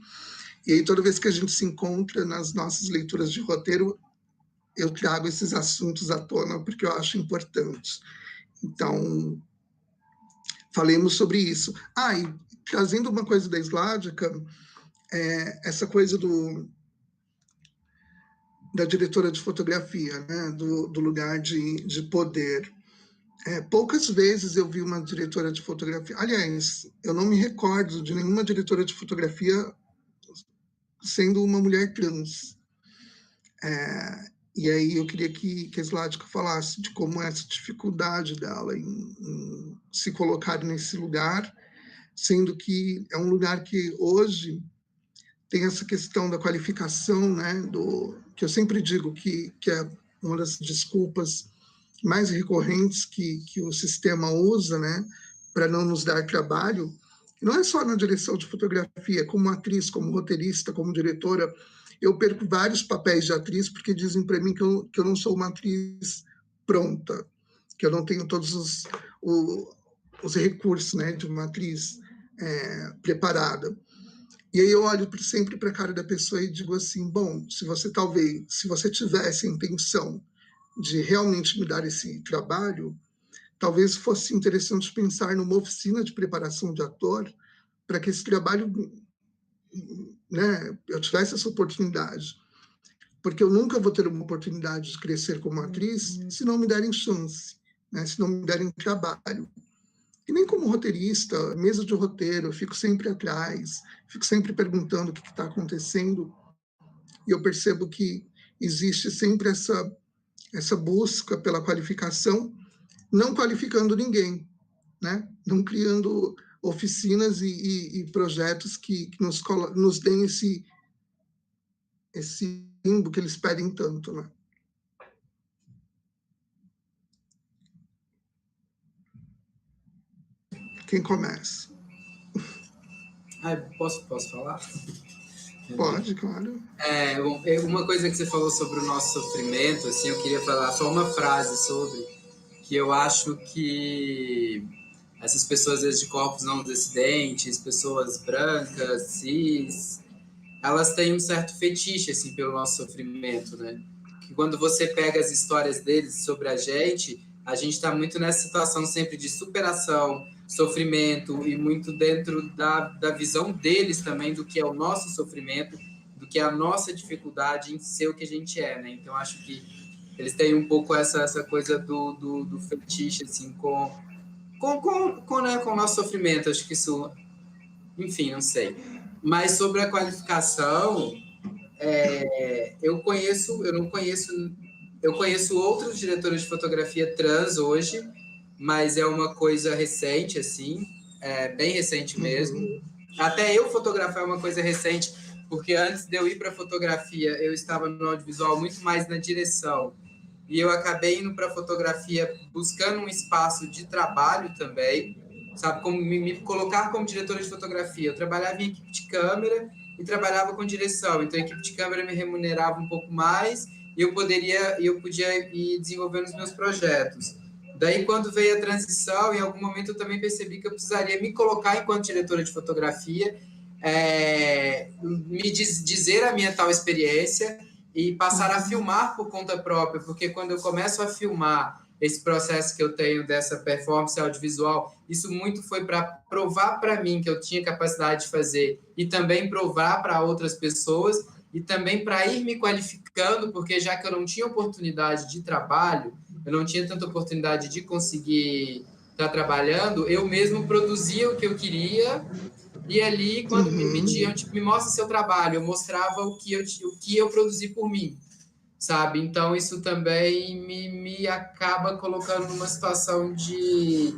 S2: E aí, toda vez que a gente se encontra nas nossas leituras de roteiro, eu trago esses assuntos à tona, porque eu acho importante. Então, falemos sobre isso. E trazendo uma coisa da Sládica, essa coisa da diretora de fotografia, né? do lugar de poder. Poucas vezes eu vi uma diretora de fotografia... Aliás, eu não me recordo de nenhuma diretora de fotografia sendo uma mulher trans. E aí eu queria que a Sládica falasse de como é essa dificuldade dela em se colocar nesse lugar, sendo que é um lugar que hoje tem essa questão da qualificação, né, que eu sempre digo que é uma das desculpas mais recorrentes que o sistema usa, né, para não nos dar trabalho. Não é só na direção de fotografia, como atriz, como roteirista, como diretora. Eu perco vários papéis de atriz porque dizem para mim que eu não sou uma atriz pronta, que eu não tenho todos os recursos, né, de uma atriz preparada. E aí eu olho sempre para a cara da pessoa e digo assim, bom, se você tivesse a intenção de realmente me dar esse trabalho, talvez fosse interessante pensar numa oficina de preparação de ator para que esse trabalho, né, eu tivesse essa oportunidade. Porque eu nunca vou ter uma oportunidade de crescer como atriz se não me derem chance, né, se não me derem trabalho. E nem como roteirista, mesa de roteiro, eu fico sempre atrás, fico sempre perguntando o que está acontecendo, e eu percebo que existe sempre essa busca pela qualificação, não qualificando ninguém, né? Não criando oficinas e projetos que nos deem esse limbo que eles pedem tanto, né? Quem começa?
S5: Posso falar?
S2: Pode, claro.
S5: Uma coisa que você falou sobre o nosso sofrimento, assim, eu queria falar só uma frase sobre, que eu acho que essas pessoas, às vezes, de corpos não dissidentes, pessoas brancas, cis, elas têm um certo fetiche, assim, pelo nosso sofrimento, né? Que quando você pega as histórias deles sobre a gente está muito nessa situação sempre de superação, sofrimento, e muito dentro da visão deles também do que é o nosso sofrimento, do que é a nossa dificuldade em ser o que a gente é, né? Então, acho que eles têm um pouco essa coisa do fetiche, assim, com o nosso sofrimento. Acho que isso... Enfim, não sei. Mas sobre a qualificação, eu conheço outros diretores de fotografia trans hoje, mas é uma coisa recente, assim, bem recente mesmo. Até eu fotografar é uma coisa recente, porque antes de eu ir para fotografia, eu estava no audiovisual muito mais na direção. E eu acabei indo para fotografia buscando um espaço de trabalho também, sabe? Como me colocar como diretora de fotografia. Eu trabalhava em equipe de câmera e trabalhava com direção. Então, a equipe de câmera me remunerava um pouco mais e eu podia ir desenvolvendo os meus projetos. Daí, quando veio a transição, em algum momento eu também percebi que eu precisaria me colocar enquanto diretora de fotografia, dizer a minha tal experiência e passar a filmar por conta própria, porque quando eu começo a filmar esse processo que eu tenho dessa performance audiovisual, isso muito foi para provar para mim que eu tinha capacidade de fazer e também provar para outras pessoas e também para ir me qualificando, porque já que eu não tinha oportunidade de trabalho, eu não tinha tanta oportunidade de conseguir estar trabalhando, eu mesmo produzia o que eu queria e ali, quando me pediam, tipo, me mostra seu trabalho, eu mostrava o que eu produzi por mim, sabe? Então, isso também me acaba colocando numa situação de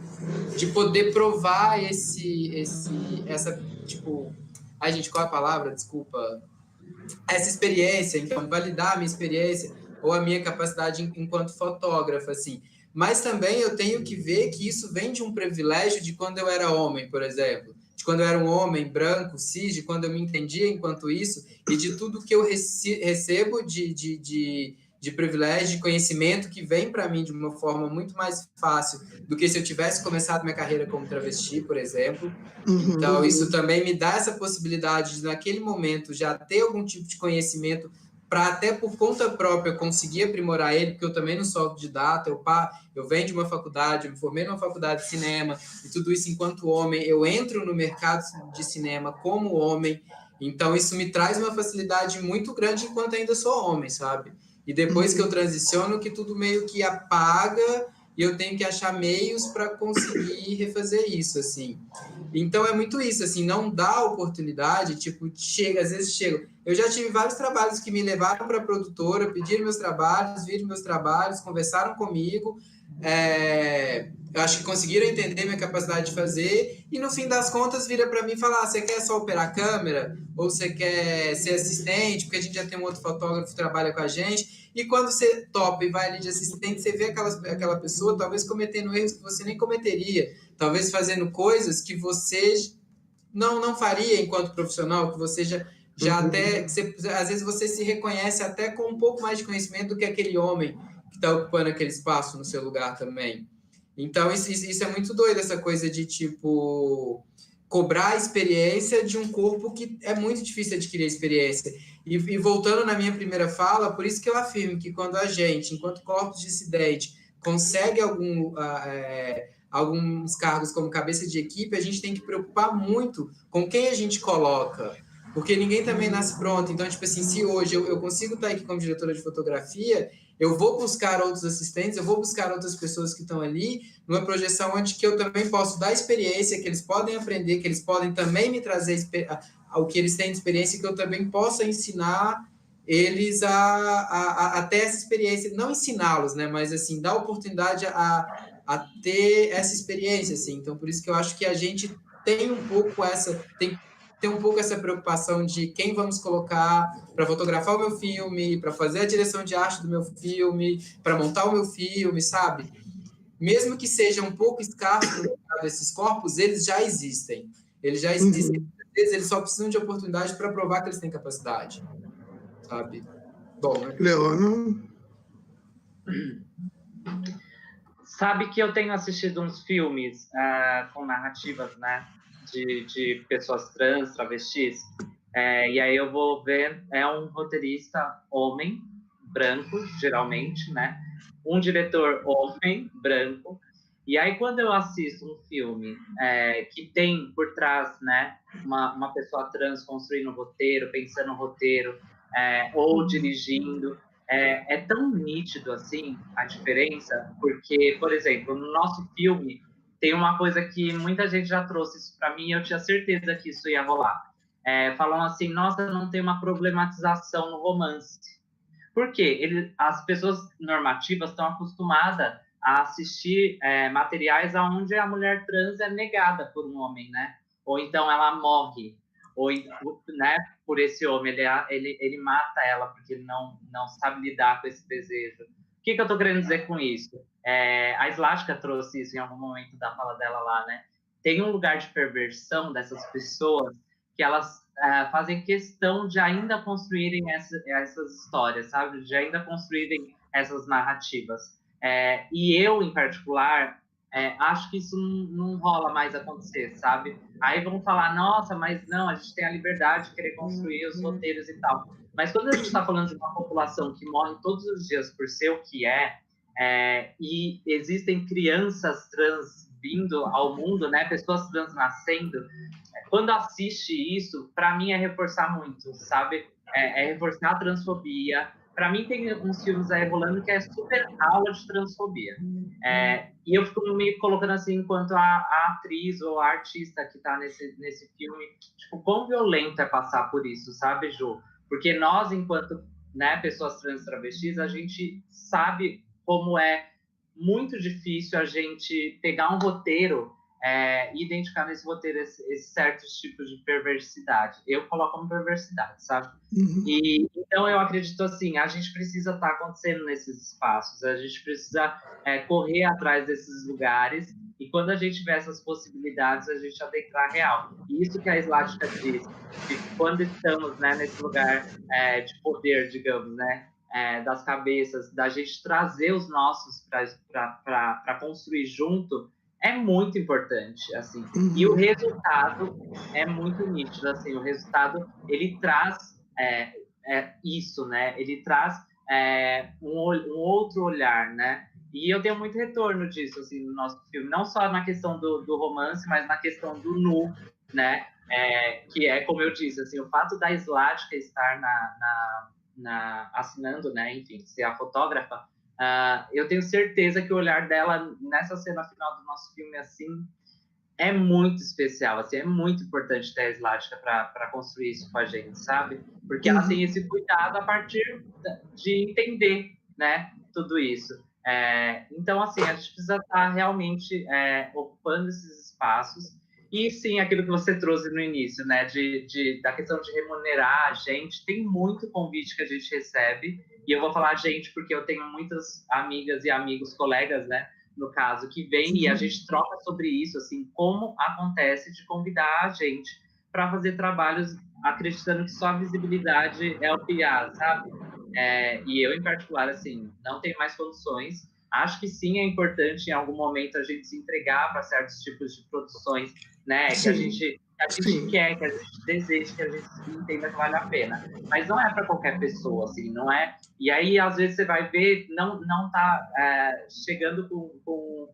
S5: poder provar essa, tipo... Ai, gente, qual é a palavra? Desculpa. Essa experiência, então, validar a minha experiência ou a minha capacidade enquanto fotógrafa, assim. Mas também eu tenho que ver que isso vem de um privilégio de quando eu era homem, por exemplo. De quando eu era um homem branco, cis, de quando eu me entendia enquanto isso, e de tudo que eu recebo de privilégio, de conhecimento que vem para mim de uma forma muito mais fácil do que se eu tivesse começado minha carreira como travesti, por exemplo. Então, isso também me dá essa possibilidade de, naquele momento, já ter algum tipo de conhecimento para até por conta própria conseguir aprimorar ele, porque eu também não sou autodidata, eu venho de uma faculdade, eu me formei numa faculdade de cinema, e tudo isso enquanto homem, eu entro no mercado de cinema como homem, então isso me traz uma facilidade muito grande enquanto ainda sou homem, sabe? E depois que eu transiciono, que tudo meio que apaga e eu tenho que achar meios para conseguir refazer isso, assim. Então é muito isso, assim, não dá oportunidade, tipo, às vezes chega. Eu já tive vários trabalhos que me levaram para a produtora, pediram meus trabalhos, viram meus trabalhos, conversaram comigo, eu acho que conseguiram entender minha capacidade de fazer, e no fim das contas vira para mim e fala: você quer só operar a câmera? Ou você quer ser assistente? Porque a gente já tem um outro fotógrafo que trabalha com a gente. E quando você topa e vai ali de assistente, você vê aquela pessoa talvez cometendo erros que você nem cometeria, talvez fazendo coisas que você não faria enquanto profissional, que você já até... às vezes você se reconhece até com um pouco mais de conhecimento do que aquele homem que está ocupando aquele espaço no seu lugar também. Então, isso é muito doido, essa coisa de, tipo, cobrar a experiência de um corpo que é muito difícil adquirir a experiência. E voltando na minha primeira fala, por isso que eu afirmo que quando a gente, enquanto corpos dissidentes, consegue alguns cargos como cabeça de equipe, a gente tem que preocupar muito com quem a gente coloca, porque ninguém também nasce pronto. Então, tipo assim, se hoje eu consigo estar aqui como diretora de fotografia, eu vou buscar outros assistentes, eu vou buscar outras pessoas que estão ali, numa projeção onde que eu também posso dar experiência, que eles podem aprender, que eles podem também me trazer o que eles têm de experiência, que eu também possa ensinar eles a ter essa experiência, não ensiná-los, né, mas assim, dar oportunidade a ter essa experiência, assim. Então, por isso que eu acho que a gente tem um pouco essa preocupação de quem vamos colocar para fotografar o meu filme, para fazer a direção de arte do meu filme, para montar o meu filme, sabe? Mesmo que seja um pouco escasso no mercado desses corpos, eles já existem. Eles já existem, eles só precisam de oportunidade para provar que eles têm capacidade, sabe? Bom, né?
S2: Leona?
S4: Sabe que eu tenho assistido uns filmes com narrativas, né, de pessoas trans, travestis, e aí eu vou ver, é um roteirista homem, branco, geralmente, né, um diretor homem, branco, e aí quando eu assisto um filme que tem por trás, né, uma pessoa trans construindo o roteiro, pensando no roteiro, ou dirigindo, é tão nítido assim a diferença, porque, por exemplo, no nosso filme tem uma coisa que muita gente já trouxe isso para mim e eu tinha certeza que isso ia rolar. Falam assim, nossa, não tem uma problematização no romance. Por quê? As pessoas normativas estão acostumadas a assistir materiais onde a mulher trans é negada por um homem, né? Ou então ela morre, ou, né, por esse homem, ele mata ela porque ele não sabe lidar com esse desejo. O que eu estou querendo dizer com isso? A Slashka trouxe isso em algum momento da fala dela lá, né? Tem um lugar de perversão dessas pessoas que elas fazem questão de ainda construírem essas histórias, sabe? De ainda construírem essas narrativas. E eu, em particular, acho que isso não rola mais acontecer, sabe? Aí vão falar, nossa, mas não, a gente tem a liberdade de querer construir os roteiros e tal. Mas quando a gente está falando de uma população que morre todos os dias por ser o que e existem crianças trans vindo ao mundo, né? Pessoas trans nascendo, quando assiste isso, para mim é reforçar muito, sabe? É reforçar a transfobia. Para mim tem uns filmes aí rolando que é super aula de transfobia. E eu fico me colocando assim, enquanto a atriz ou a artista que está nesse filme, tipo, quão violento é passar por isso, sabe, Ju? Porque nós, enquanto, né, pessoas trans travestis, a gente sabe como é muito difícil a gente pegar um roteiro e identificar nesse roteiro esses certos tipos de perversidade. Eu coloco como perversidade, sabe? E então eu acredito assim, a gente precisa estar acontecendo nesses espaços, a gente precisa correr atrás desses lugares, e quando a gente vê essas possibilidades, a gente adentrar real. E isso que a Slática diz, que quando estamos, né, nesse lugar de poder, digamos, né, das cabeças, da gente trazer os nossos para construir junto, é muito importante, assim. E o resultado é muito nítido, assim. O resultado, ele traz isso, né? Ele traz um outro olhar, né? E eu tenho muito retorno disso, assim, no nosso filme. Não só na questão do romance, mas na questão do nu, né? Que é, como eu disse, assim, o fato da Slática estar assinando, né? Enfim, ser a fotógrafa, eu tenho certeza que o olhar dela nessa cena final do nosso filme, assim, é muito especial, assim, é muito importante ter a Slática para construir isso com a gente, sabe? Porque ela tem esse cuidado a partir de entender, né, tudo isso. Então, assim, a gente precisa estar realmente ocupando esses espaços. E, sim, aquilo que você trouxe no início, né, da questão de remunerar a gente, tem muito convite que a gente recebe, e eu vou falar gente porque eu tenho muitas amigas e amigos, colegas, né, no caso, que vem e a gente troca sobre isso, assim, como acontece de convidar a gente para fazer trabalhos acreditando que só a visibilidade é o PR, sabe? E eu, em particular, assim, não tenho mais condições. Acho que sim, é importante em algum momento a gente se entregar para certos tipos de produções, né? Sim, que a gente quer, que a gente deseja, que a gente entenda que vale a pena. Mas não é para qualquer pessoa, assim, não é? E aí, às vezes, você vai ver, não tá chegando com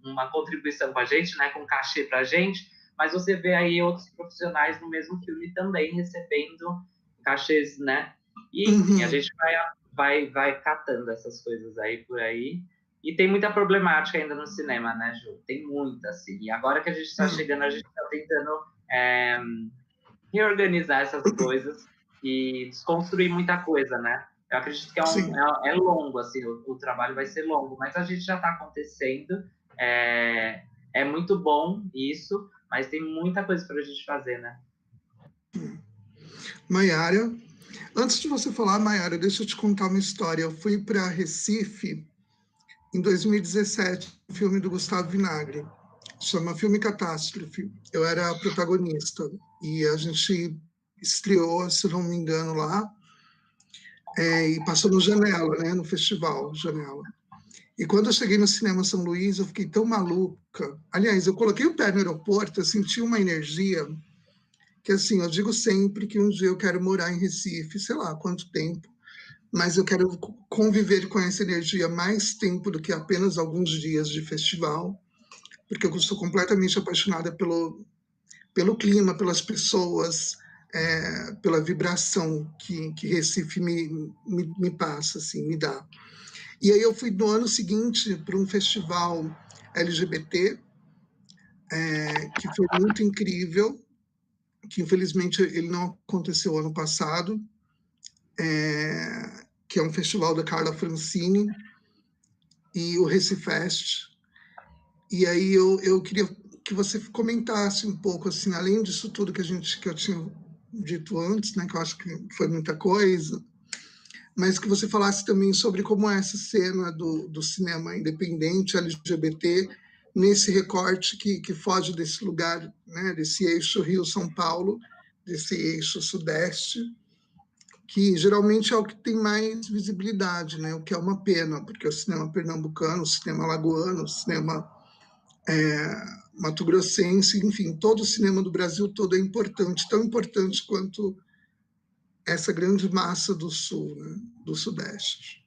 S4: uma contribuição com a gente, né? Com cachê para a gente, mas você vê aí outros profissionais no mesmo filme também recebendo cachês, né? E, enfim, a gente vai catando essas coisas aí por aí. E tem muita problemática ainda no cinema, né, Ju? Tem muita, assim. E agora que a gente está chegando, a gente está tentando reorganizar essas coisas e desconstruir muita coisa, né? Eu acredito que é longo, assim, o trabalho vai ser longo, mas a gente já está acontecendo. É muito bom isso, mas tem muita coisa para a gente fazer, né?
S2: Maiara, antes de você falar, Maiara, deixa eu te contar uma história. Eu fui para Recife em 2017, um filme do Gustavo Vinagre, chama Filme Catástrofe. Eu era a protagonista e a gente estreou, se não me engano, lá e passou no Janela, né, no festival Janela. E quando eu cheguei no Cinema São Luís, eu fiquei tão maluca. Aliás, eu coloquei o pé no aeroporto, eu senti uma energia que, assim, eu digo sempre que um dia eu quero morar em Recife, sei lá quanto tempo, mas eu quero conviver com essa energia mais tempo do que apenas alguns dias de festival, porque eu sou completamente apaixonada pelo clima, pelas pessoas, pela vibração que Recife me passa, assim, me dá. E aí eu fui no ano seguinte para um festival LGBT, que foi muito incrível, que infelizmente ele não aconteceu ano passado, que é um festival da Carla Francini e o Recifest. E aí eu queria que você comentasse um pouco, assim, além disso tudo que eu tinha dito antes, né, que eu acho que foi muita coisa, mas que você falasse também sobre como é essa cena do cinema independente LGBT nesse recorte que foge desse lugar, né, desse eixo Rio-São Paulo, desse eixo sudeste, que geralmente é o que tem mais visibilidade, né? O que é uma pena, porque o cinema pernambucano, o cinema alagoano, o cinema mato-grossense, enfim, todo o cinema do Brasil todo é importante, tão importante quanto essa grande massa do sul, né? Do sudeste.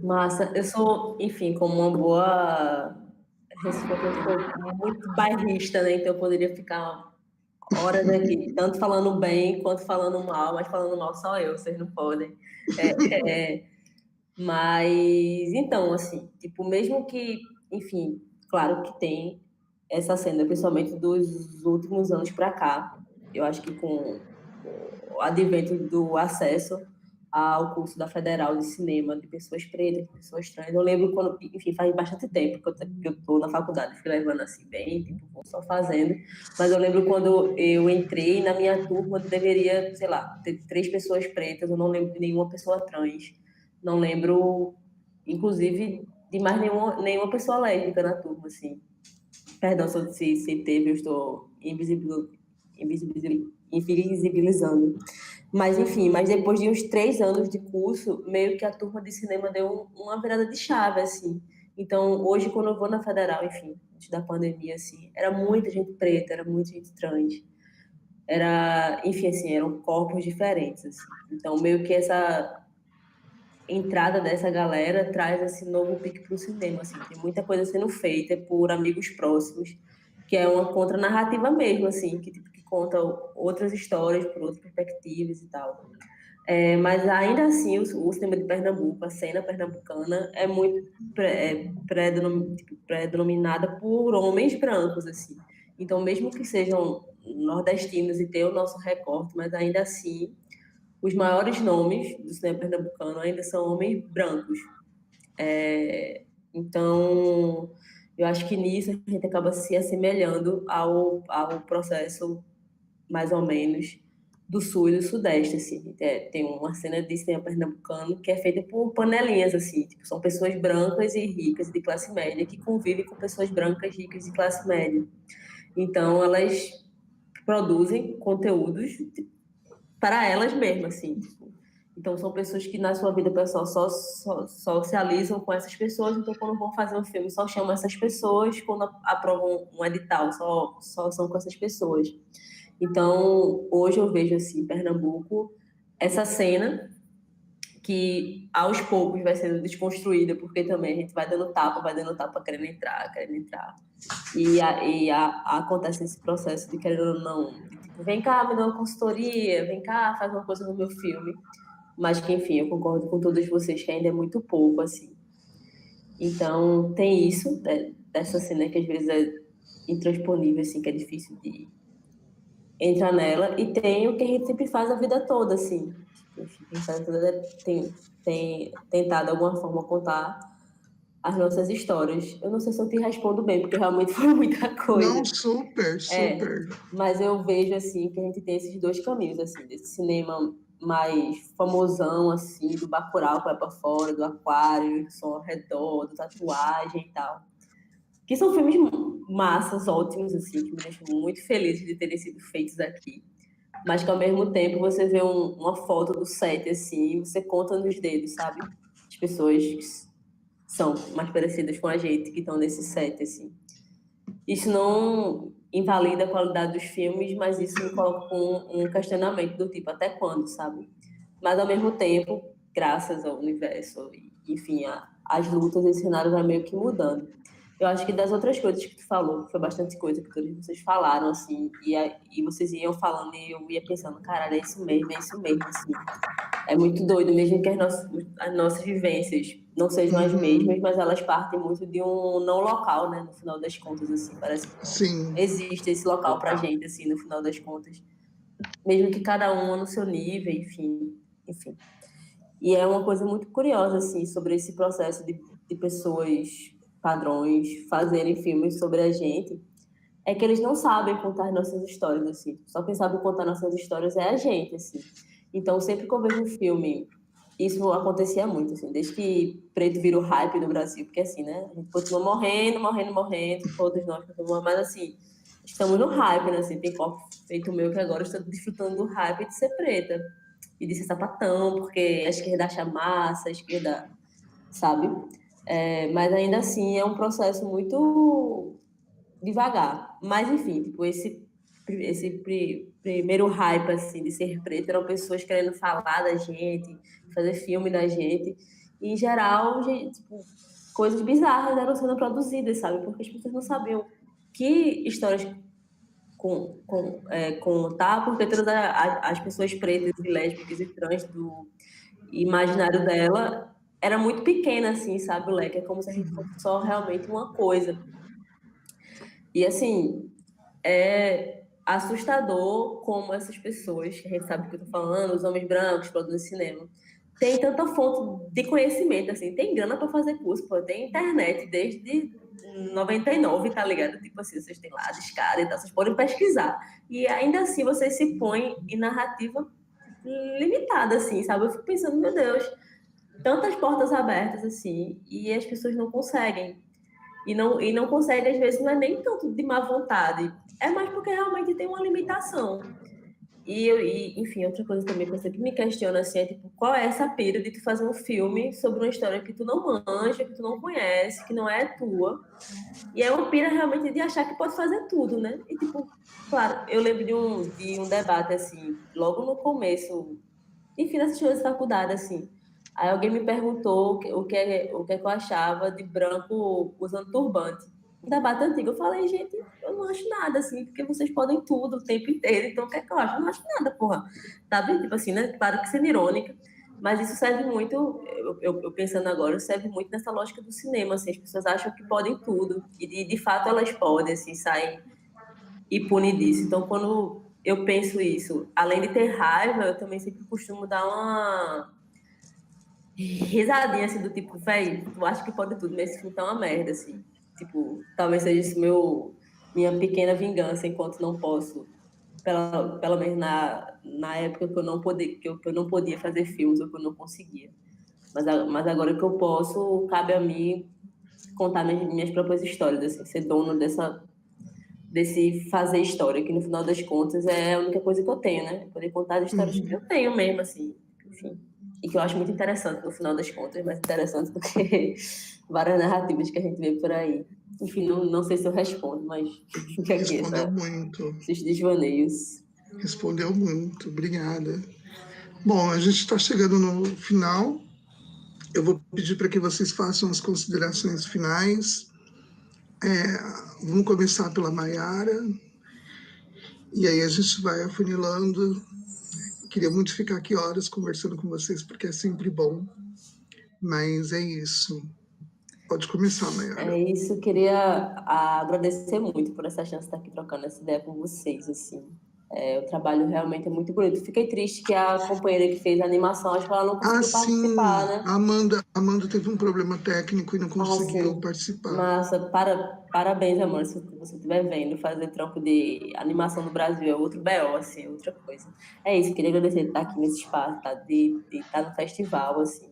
S3: Massa, eu sou, enfim, como uma boa resposta, eu sou muito bairrista, né? Então eu poderia ficar horas aqui, tanto falando bem quanto falando mal, mas falando mal só eu, vocês não podem. Mas, então, assim, tipo, mesmo que, enfim, claro que tem essa cena, principalmente dos últimos anos para cá, eu acho que com o advento do acesso ao curso da Federal de Cinema de pessoas pretas, de pessoas trans. Eu lembro quando, enfim, faz bastante tempo que eu estou na faculdade, fui levando assim bem, tipo, vou só fazendo, mas eu lembro quando eu entrei na minha turma, deveria, sei lá, ter 3 pessoas pretas, eu não lembro de nenhuma pessoa trans, não lembro, inclusive, de mais nenhuma pessoa lésbica na turma, assim. Perdão se teve, eu estou invisibilizando. Mas, enfim, mas depois de uns 3 anos de curso, meio que a turma de cinema deu uma virada de chave, assim. Então, hoje, quando eu vou na Federal, enfim, antes da pandemia, assim, era muita gente preta, era muita gente trans. Era, enfim, assim, eram corpos diferentes, assim. Então, meio que essa entrada dessa galera traz esse novo pique para o cinema, assim. Tem muita coisa sendo feita por amigos próximos, que é uma contranarrativa mesmo, assim, que conta outras histórias por outras perspectivas e tal. Mas ainda assim, o cinema de Pernambuco, a cena pernambucana, é muito predominada por homens brancos, assim. Então, mesmo que sejam nordestinos e tenham o nosso recorte, mas ainda assim, os maiores nomes do cinema pernambucano ainda são homens brancos. Então, eu acho que nisso a gente acaba se assemelhando ao processo, mais ou menos, do sul e do sudeste, assim. Tem uma cena de cinema pernambucano que é feita por panelinhas, assim. Tipo, são pessoas brancas e ricas de classe média que convivem com pessoas brancas, ricas de classe média. Então, elas produzem conteúdos para elas mesmas, assim. Então, são pessoas que na sua vida pessoal só socializam com essas pessoas, então quando vão fazer um filme só chamam essas pessoas, quando aprovam um edital só são com essas pessoas. Então, hoje eu vejo, assim, em Pernambuco, essa cena que aos poucos vai sendo desconstruída, porque também a gente vai dando tapa, querendo entrar. E acontece esse processo de querendo ou não, tipo, vem cá, me dá uma consultoria, vem cá, faz uma coisa no meu filme. Mas que, enfim, eu concordo com todos vocês que ainda é muito pouco, assim. Então, tem isso, dessa cena que às vezes é intransponível, assim, que é difícil de entrar nela. E tem o que a gente sempre faz a vida toda, assim. Enfim, tem tentado, de alguma forma, contar as nossas histórias. Eu não sei se eu te respondo bem, porque realmente foi muita coisa.
S2: Não, super.
S3: Mas eu vejo, assim, que a gente tem esses 2 caminhos, assim, desse cinema mais famosão, assim, do Bacurau, que vai pra fora, do Aquário, do Som ao Redor, do Tatuagem e tal. Que são filmes massas, ótimos, assim, que me deixam muito feliz de terem sido feitos aqui. Mas que, ao mesmo tempo, você vê uma foto do set, assim, e você conta nos dedos, sabe? As pessoas que são mais parecidas com a gente, que estão nesse set, assim. Isso não invalida a qualidade dos filmes, mas isso me coloca com um questionamento do tipo, até quando, sabe? Mas, ao mesmo tempo, graças ao universo, enfim, as lutas, esse cenário vai meio que mudando. Eu acho que das outras coisas que tu falou, que foi bastante coisa que todos vocês falaram, assim, e vocês iam falando e eu ia pensando, caralho, é isso mesmo, assim. É muito doido, mesmo que as nossas vivências não sejam as mesmas, mas elas partem muito de um não local, né? No final das contas, assim, parece que existe esse local pra gente, assim, no final das contas. Mesmo que cada um no seu nível, enfim. E é uma coisa muito curiosa, assim, sobre esse processo de pessoas padrões fazerem filmes sobre a gente, é que eles não sabem contar nossas histórias, assim. Só quem sabe contar nossas histórias é a gente, assim. Então, sempre que eu vejo um filme, isso acontecia muito, assim, desde que preto virou hype no Brasil, porque assim, né, a gente continua morrendo, todos nós continuamos, mas assim, estamos no hype, né? Assim, tem corpo feito meu que agora estou desfrutando do hype de ser preta e de ser sapatão, porque a esquerda acha massa, a esquerda, sabe? Mas ainda assim é um processo muito devagar. Mas, enfim, tipo, esse primeiro hype, assim, de ser preta eram pessoas querendo falar da gente, fazer filme da gente. E, em geral, gente, tipo, coisas bizarras eram sendo produzidas, sabe? Porque as pessoas não sabiam que histórias contar, porque todas as pessoas pretas e lésbicas e trans do imaginário dela era muito pequena, assim, sabe, o leque? É como se a gente fosse só realmente uma coisa. E, assim, é assustador como essas pessoas, que a gente sabe o que eu tô falando, os homens brancos produzem cinema, tem tanta fonte de conhecimento, assim, tem grana para fazer curso, pô, tem internet desde 99, tá ligado? Tipo assim, vocês têm lá a escada e tal, vocês podem pesquisar. E ainda assim vocês se põem em narrativa limitada, assim, sabe? Eu fico pensando, meu Deus, tantas portas abertas, assim, e as pessoas não conseguem. E não conseguem, às vezes, não é nem tanto de má vontade, é mais porque realmente tem uma limitação. Enfim, outra coisa também que eu sempre me questiono assim, é tipo, qual é essa pira de tu fazer um filme sobre uma história que tu não manja, que tu não conhece, que não é tua. E é uma pira realmente de achar que pode fazer tudo, né? E tipo, claro, eu lembro de um debate assim, logo no começo, enfim, nessas coisas da faculdade, assim. Aí alguém me perguntou o que eu achava de branco usando turbante. Um debate antigo. Eu falei, gente, eu não acho nada, assim, porque vocês podem tudo o tempo inteiro, então o que é que eu acho? Eu não acho nada, porra. Sabe? Tipo assim, né? Claro que sendo irônica, mas isso serve muito, eu pensando agora, serve muito nessa lógica do cinema, assim, as pessoas acham que podem tudo, e de fato elas podem, assim, sair impune disso. Então, quando eu penso isso, além de ter raiva, eu também sempre costumo dar uma risadinha, assim, do tipo, véi, tu acha que pode tudo, mas esse filme tá uma merda, assim. Tipo, talvez seja isso minha pequena vingança, enquanto não posso, pelo menos na época que eu não podia, que eu não podia fazer filmes, ou que eu não conseguia. Mas agora que eu posso, cabe a mim contar minhas próprias histórias, assim, ser dono desse fazer história, que no final das contas é a única coisa que eu tenho, né? Poder contar as histórias que eu tenho mesmo, assim, enfim. E que eu acho muito interessante no final das contas, mais interessante do que várias narrativas que a gente vê por aí. Enfim, não sei se eu respondo, mas fica aqui
S2: Respondeu muito.
S3: esses desvaneios.
S2: Respondeu muito, obrigada. Bom, a gente está chegando no final. Eu vou pedir para que vocês façam as considerações finais. Vamos começar pela Maiara. E aí a gente vai afunilando. Queria muito ficar aqui horas conversando com vocês, porque é sempre bom. Mas é isso. Pode começar, Maiara.
S3: É isso, queria agradecer muito por essa chance de estar aqui trocando essa ideia com vocês, assim. O trabalho realmente é muito bonito. Fiquei triste que a companheira que fez a animação, acho que ela não conseguiu participar, né?
S2: A Amanda teve um problema técnico e não conseguiu participar.
S3: Massa, parabéns, amor, se você estiver vendo, fazer trampo de animação no Brasil é outro BO, assim, é outra coisa. É isso, queria agradecer de estar aqui nesse espaço, tá? De estar no festival, assim.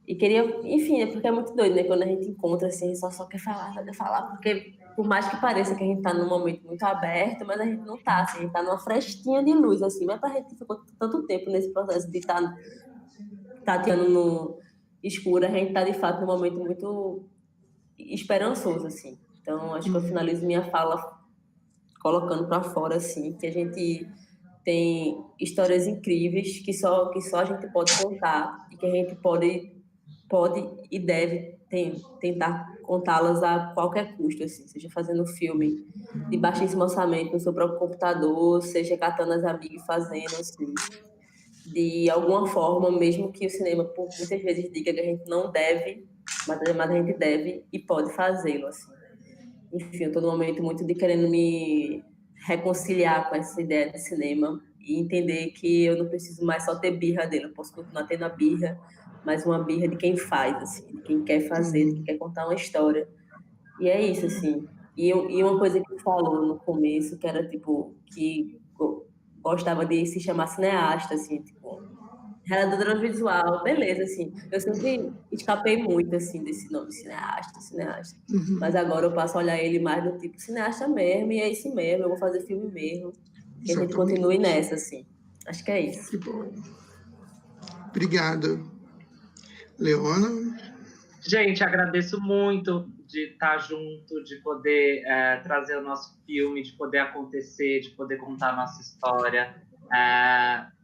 S3: E queria, enfim, é porque é muito doido, né? Quando a gente encontra, assim, a gente só quer falar, porque por mais que pareça que a gente tá num momento muito aberto, mas a gente não tá, assim, a gente tá numa frestinha de luz, assim, mas pra gente que ficou tanto tempo nesse processo de estar tateando no escuro, a gente tá, de fato, num momento muito esperançoso, assim. Então, acho que eu finalizo minha fala colocando para fora, assim, que a gente tem histórias incríveis que só a gente pode contar e que a gente pode e deve tentar contá-las a qualquer custo, assim, seja fazendo filme de baixíssimo orçamento no seu próprio computador, seja catando as amigas e fazendo, assim, de alguma forma, mesmo que o cinema por muitas vezes diga que a gente não deve, mas a gente deve e pode fazê-lo, assim. Enfim, eu estou num momento muito de querendo me reconciliar com essa ideia de cinema e entender que eu não preciso mais só ter birra dele, eu posso continuar tendo a birra, mas uma birra de quem faz, assim, de quem quer fazer, de quem quer contar uma história. E é isso, assim. E uma coisa que tu falou no começo, que era, tipo, que gostava de se chamar cineasta, assim, tipo, Realizadora visual, beleza, assim. Eu sempre escapei muito, assim, desse nome, cineasta. Mas agora eu passo a olhar ele mais do tipo cineasta mesmo, e é esse mesmo, eu vou fazer filme mesmo. Que a gente continue nessa, assim. Acho que é isso.
S2: Que bom. Obrigada. Leona?
S4: Gente, agradeço muito de estar junto, de poder trazer o nosso filme, de poder acontecer, de poder contar a nossa história.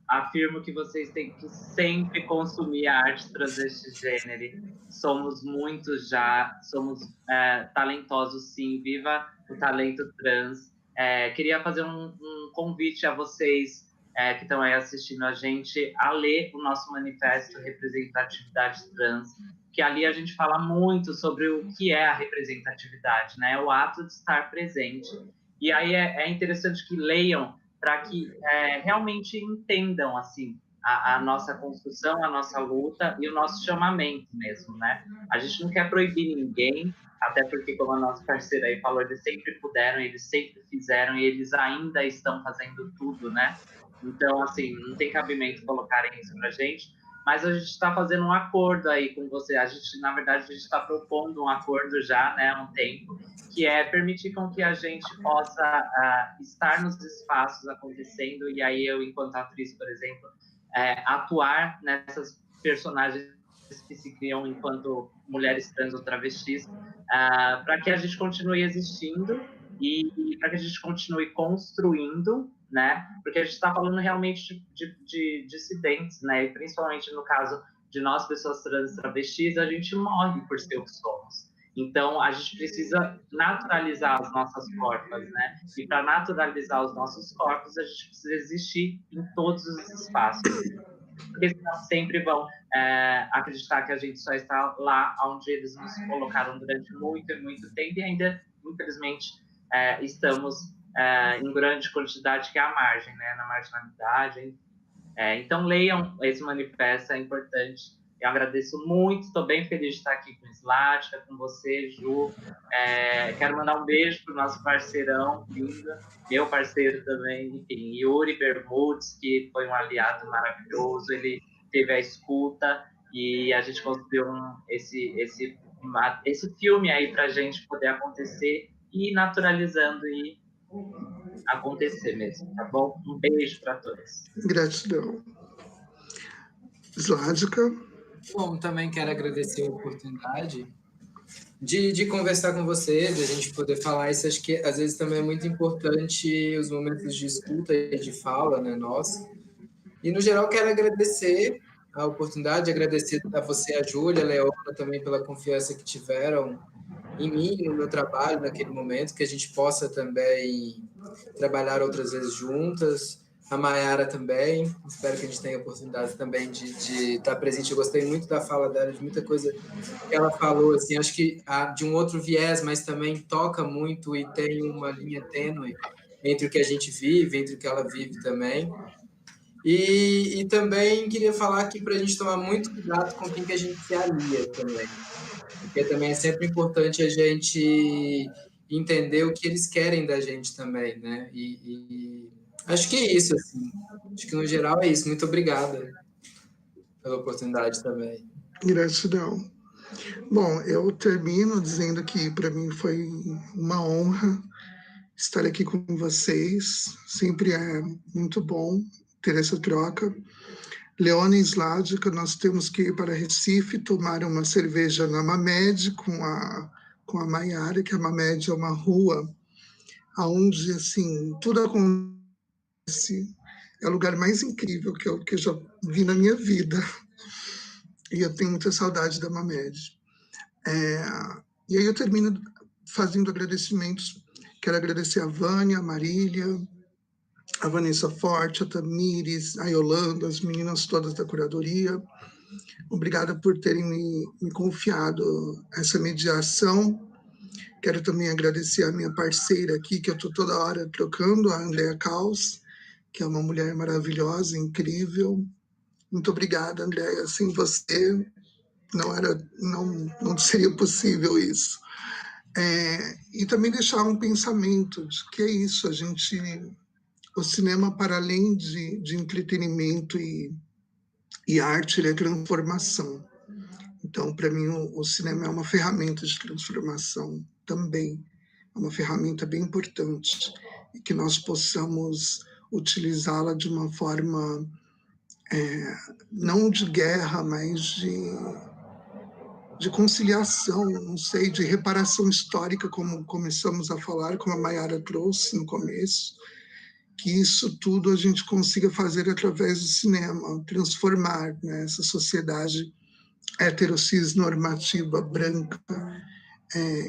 S4: Afirmo que vocês têm que sempre consumir a arte transvesti gênero. Somos muitos já, somos talentosos sim, viva o talento trans. Queria fazer um convite a vocês que estão aí assistindo a gente a ler o nosso manifesto Representatividade Trans, que ali a gente fala muito sobre o que é a representatividade, né? O ato de estar presente. E aí é interessante que leiam para que realmente entendam assim a nossa construção, a nossa luta e o nosso chamamento mesmo, né? A gente não quer proibir ninguém, até porque, como a nossa parceira aí falou, eles sempre puderam, eles sempre fizeram e eles ainda estão fazendo tudo, né? Então, assim, não tem cabimento colocarem isso pra gente, mas a gente está fazendo um acordo aí com você. Na verdade, a gente está propondo um acordo já, né, há um tempo, que é permitir com que a gente possa estar nos espaços acontecendo, e aí eu, enquanto atriz, por exemplo, atuar nessas personagens que se criam enquanto mulheres trans ou travestis, para que a gente continue existindo e para que a gente continue construindo, né? Porque a gente está falando realmente de dissidentes, né? E principalmente no caso de nós, pessoas trans travestis, a gente morre por ser o que somos. Então, a gente precisa naturalizar as nossas corpas, né? E para naturalizar os nossos corpos, a gente precisa existir em todos os espaços. Porque senão sempre vão acreditar que a gente só está lá onde eles nos colocaram durante muito e muito tempo, e ainda, infelizmente, estamos em grande quantidade, que é a margem, né? Na marginalidade. Então, leiam esse manifesto, é importante. Eu agradeço muito, estou bem feliz de estar aqui com o Slática, com você, Ju. Quero mandar um beijo para o nosso parceirão, Linda, meu parceiro também, enfim, Yuri Bermudes, que foi um aliado maravilhoso, ele teve a escuta e a gente construiu esse filme aí para a gente poder acontecer e ir naturalizando e acontecer mesmo, tá bom? Um beijo para todos.
S2: Gratidão. Slática?
S5: Bom, também quero agradecer a oportunidade de conversar com você, de a gente poder falar isso. Acho que às vezes também é muito importante os momentos de escuta e de fala, né, nossa. E no geral quero agradecer a oportunidade, agradecer a você, a Júlia, a Leona também pela confiança que tiveram em mim, no meu trabalho naquele momento, que a gente possa também trabalhar outras vezes juntas. A Mayara também, espero que a gente tenha a oportunidade também de estar presente. Eu gostei muito da fala dela, de muita coisa que ela falou, assim, acho que de um outro viés, mas também toca muito e tem uma linha tênue entre o que a gente vive, entre o que ela vive também. E também queria falar aqui para a gente tomar muito cuidado com quem que a gente se alia também, porque também é sempre importante a gente entender o que eles querem da gente também, né? E acho que é isso, assim. Acho que no geral é isso. Muito obrigada pela oportunidade também.
S2: Gratidão. Bom, eu termino dizendo que para mim foi uma honra estar aqui com vocês. Sempre é muito bom ter essa troca. Leona e Slática, nós temos que ir para Recife tomar uma cerveja na Mamed com a Mayara, que a Mamed é uma rua onde assim, tudo acontece. É o lugar mais incrível que eu já vi na minha vida. E eu tenho muita saudade da Mamed. E aí eu termino fazendo agradecimentos. Quero agradecer a Vânia, a Marília, a Vanessa Forte, a Tamires, a Yolanda, as meninas todas da curadoria. Obrigada por terem me confiado essa mediação. Quero também agradecer a minha parceira aqui, que eu estou toda hora trocando, a Andrea Caos, que é uma mulher maravilhosa, incrível. Muito obrigada, Andrea. Sem você não seria possível isso. E também deixar um pensamento de que é isso, o cinema, para além de entretenimento e E a arte é transformação. Então, para mim, o cinema é uma ferramenta de transformação também. É uma ferramenta bem importante e que nós possamos utilizá-la de uma forma não de guerra, mas de conciliação, não sei, de reparação histórica, como começamos a falar, como a Mayara trouxe no começo, que isso tudo a gente consiga fazer através do cinema, transformar, né, essa sociedade heterocis normativa branca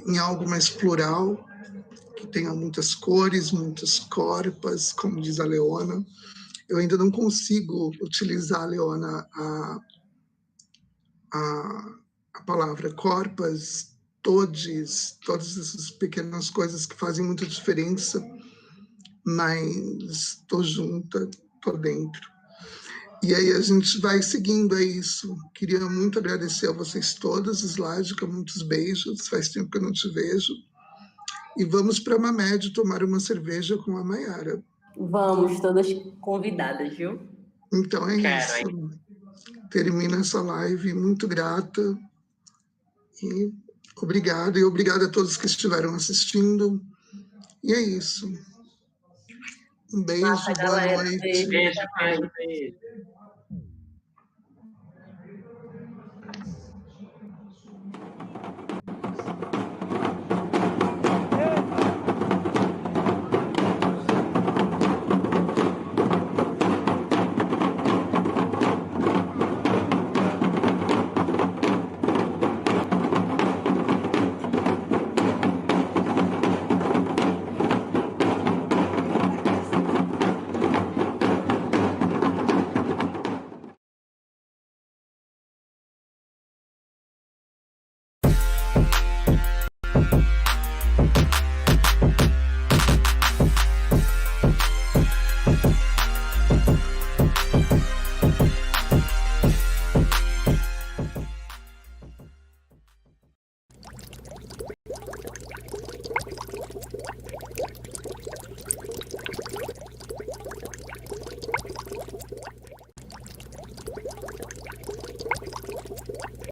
S2: em algo mais plural, que tenha muitas cores, muitas corpas, como diz a Leona. Eu ainda não consigo utilizar, Leona, a palavra corpas, todas essas pequenas coisas que fazem muita diferença, mas estou junta, estou dentro. E aí a gente vai seguindo, é isso. Queria muito agradecer a vocês todas, Slágica, muitos beijos, faz tempo que eu não te vejo. E vamos para a Mamed tomar uma cerveja com a Mayara.
S3: Vamos, todas convidadas, viu?
S2: Então é isso. Termina essa live, muito grata. E obrigado, e obrigado a todos que estiveram assistindo. E é isso. Um beijo,
S3: Nossa,
S2: boa
S3: galera,
S2: noite.
S3: beijo.
S4: Beijo.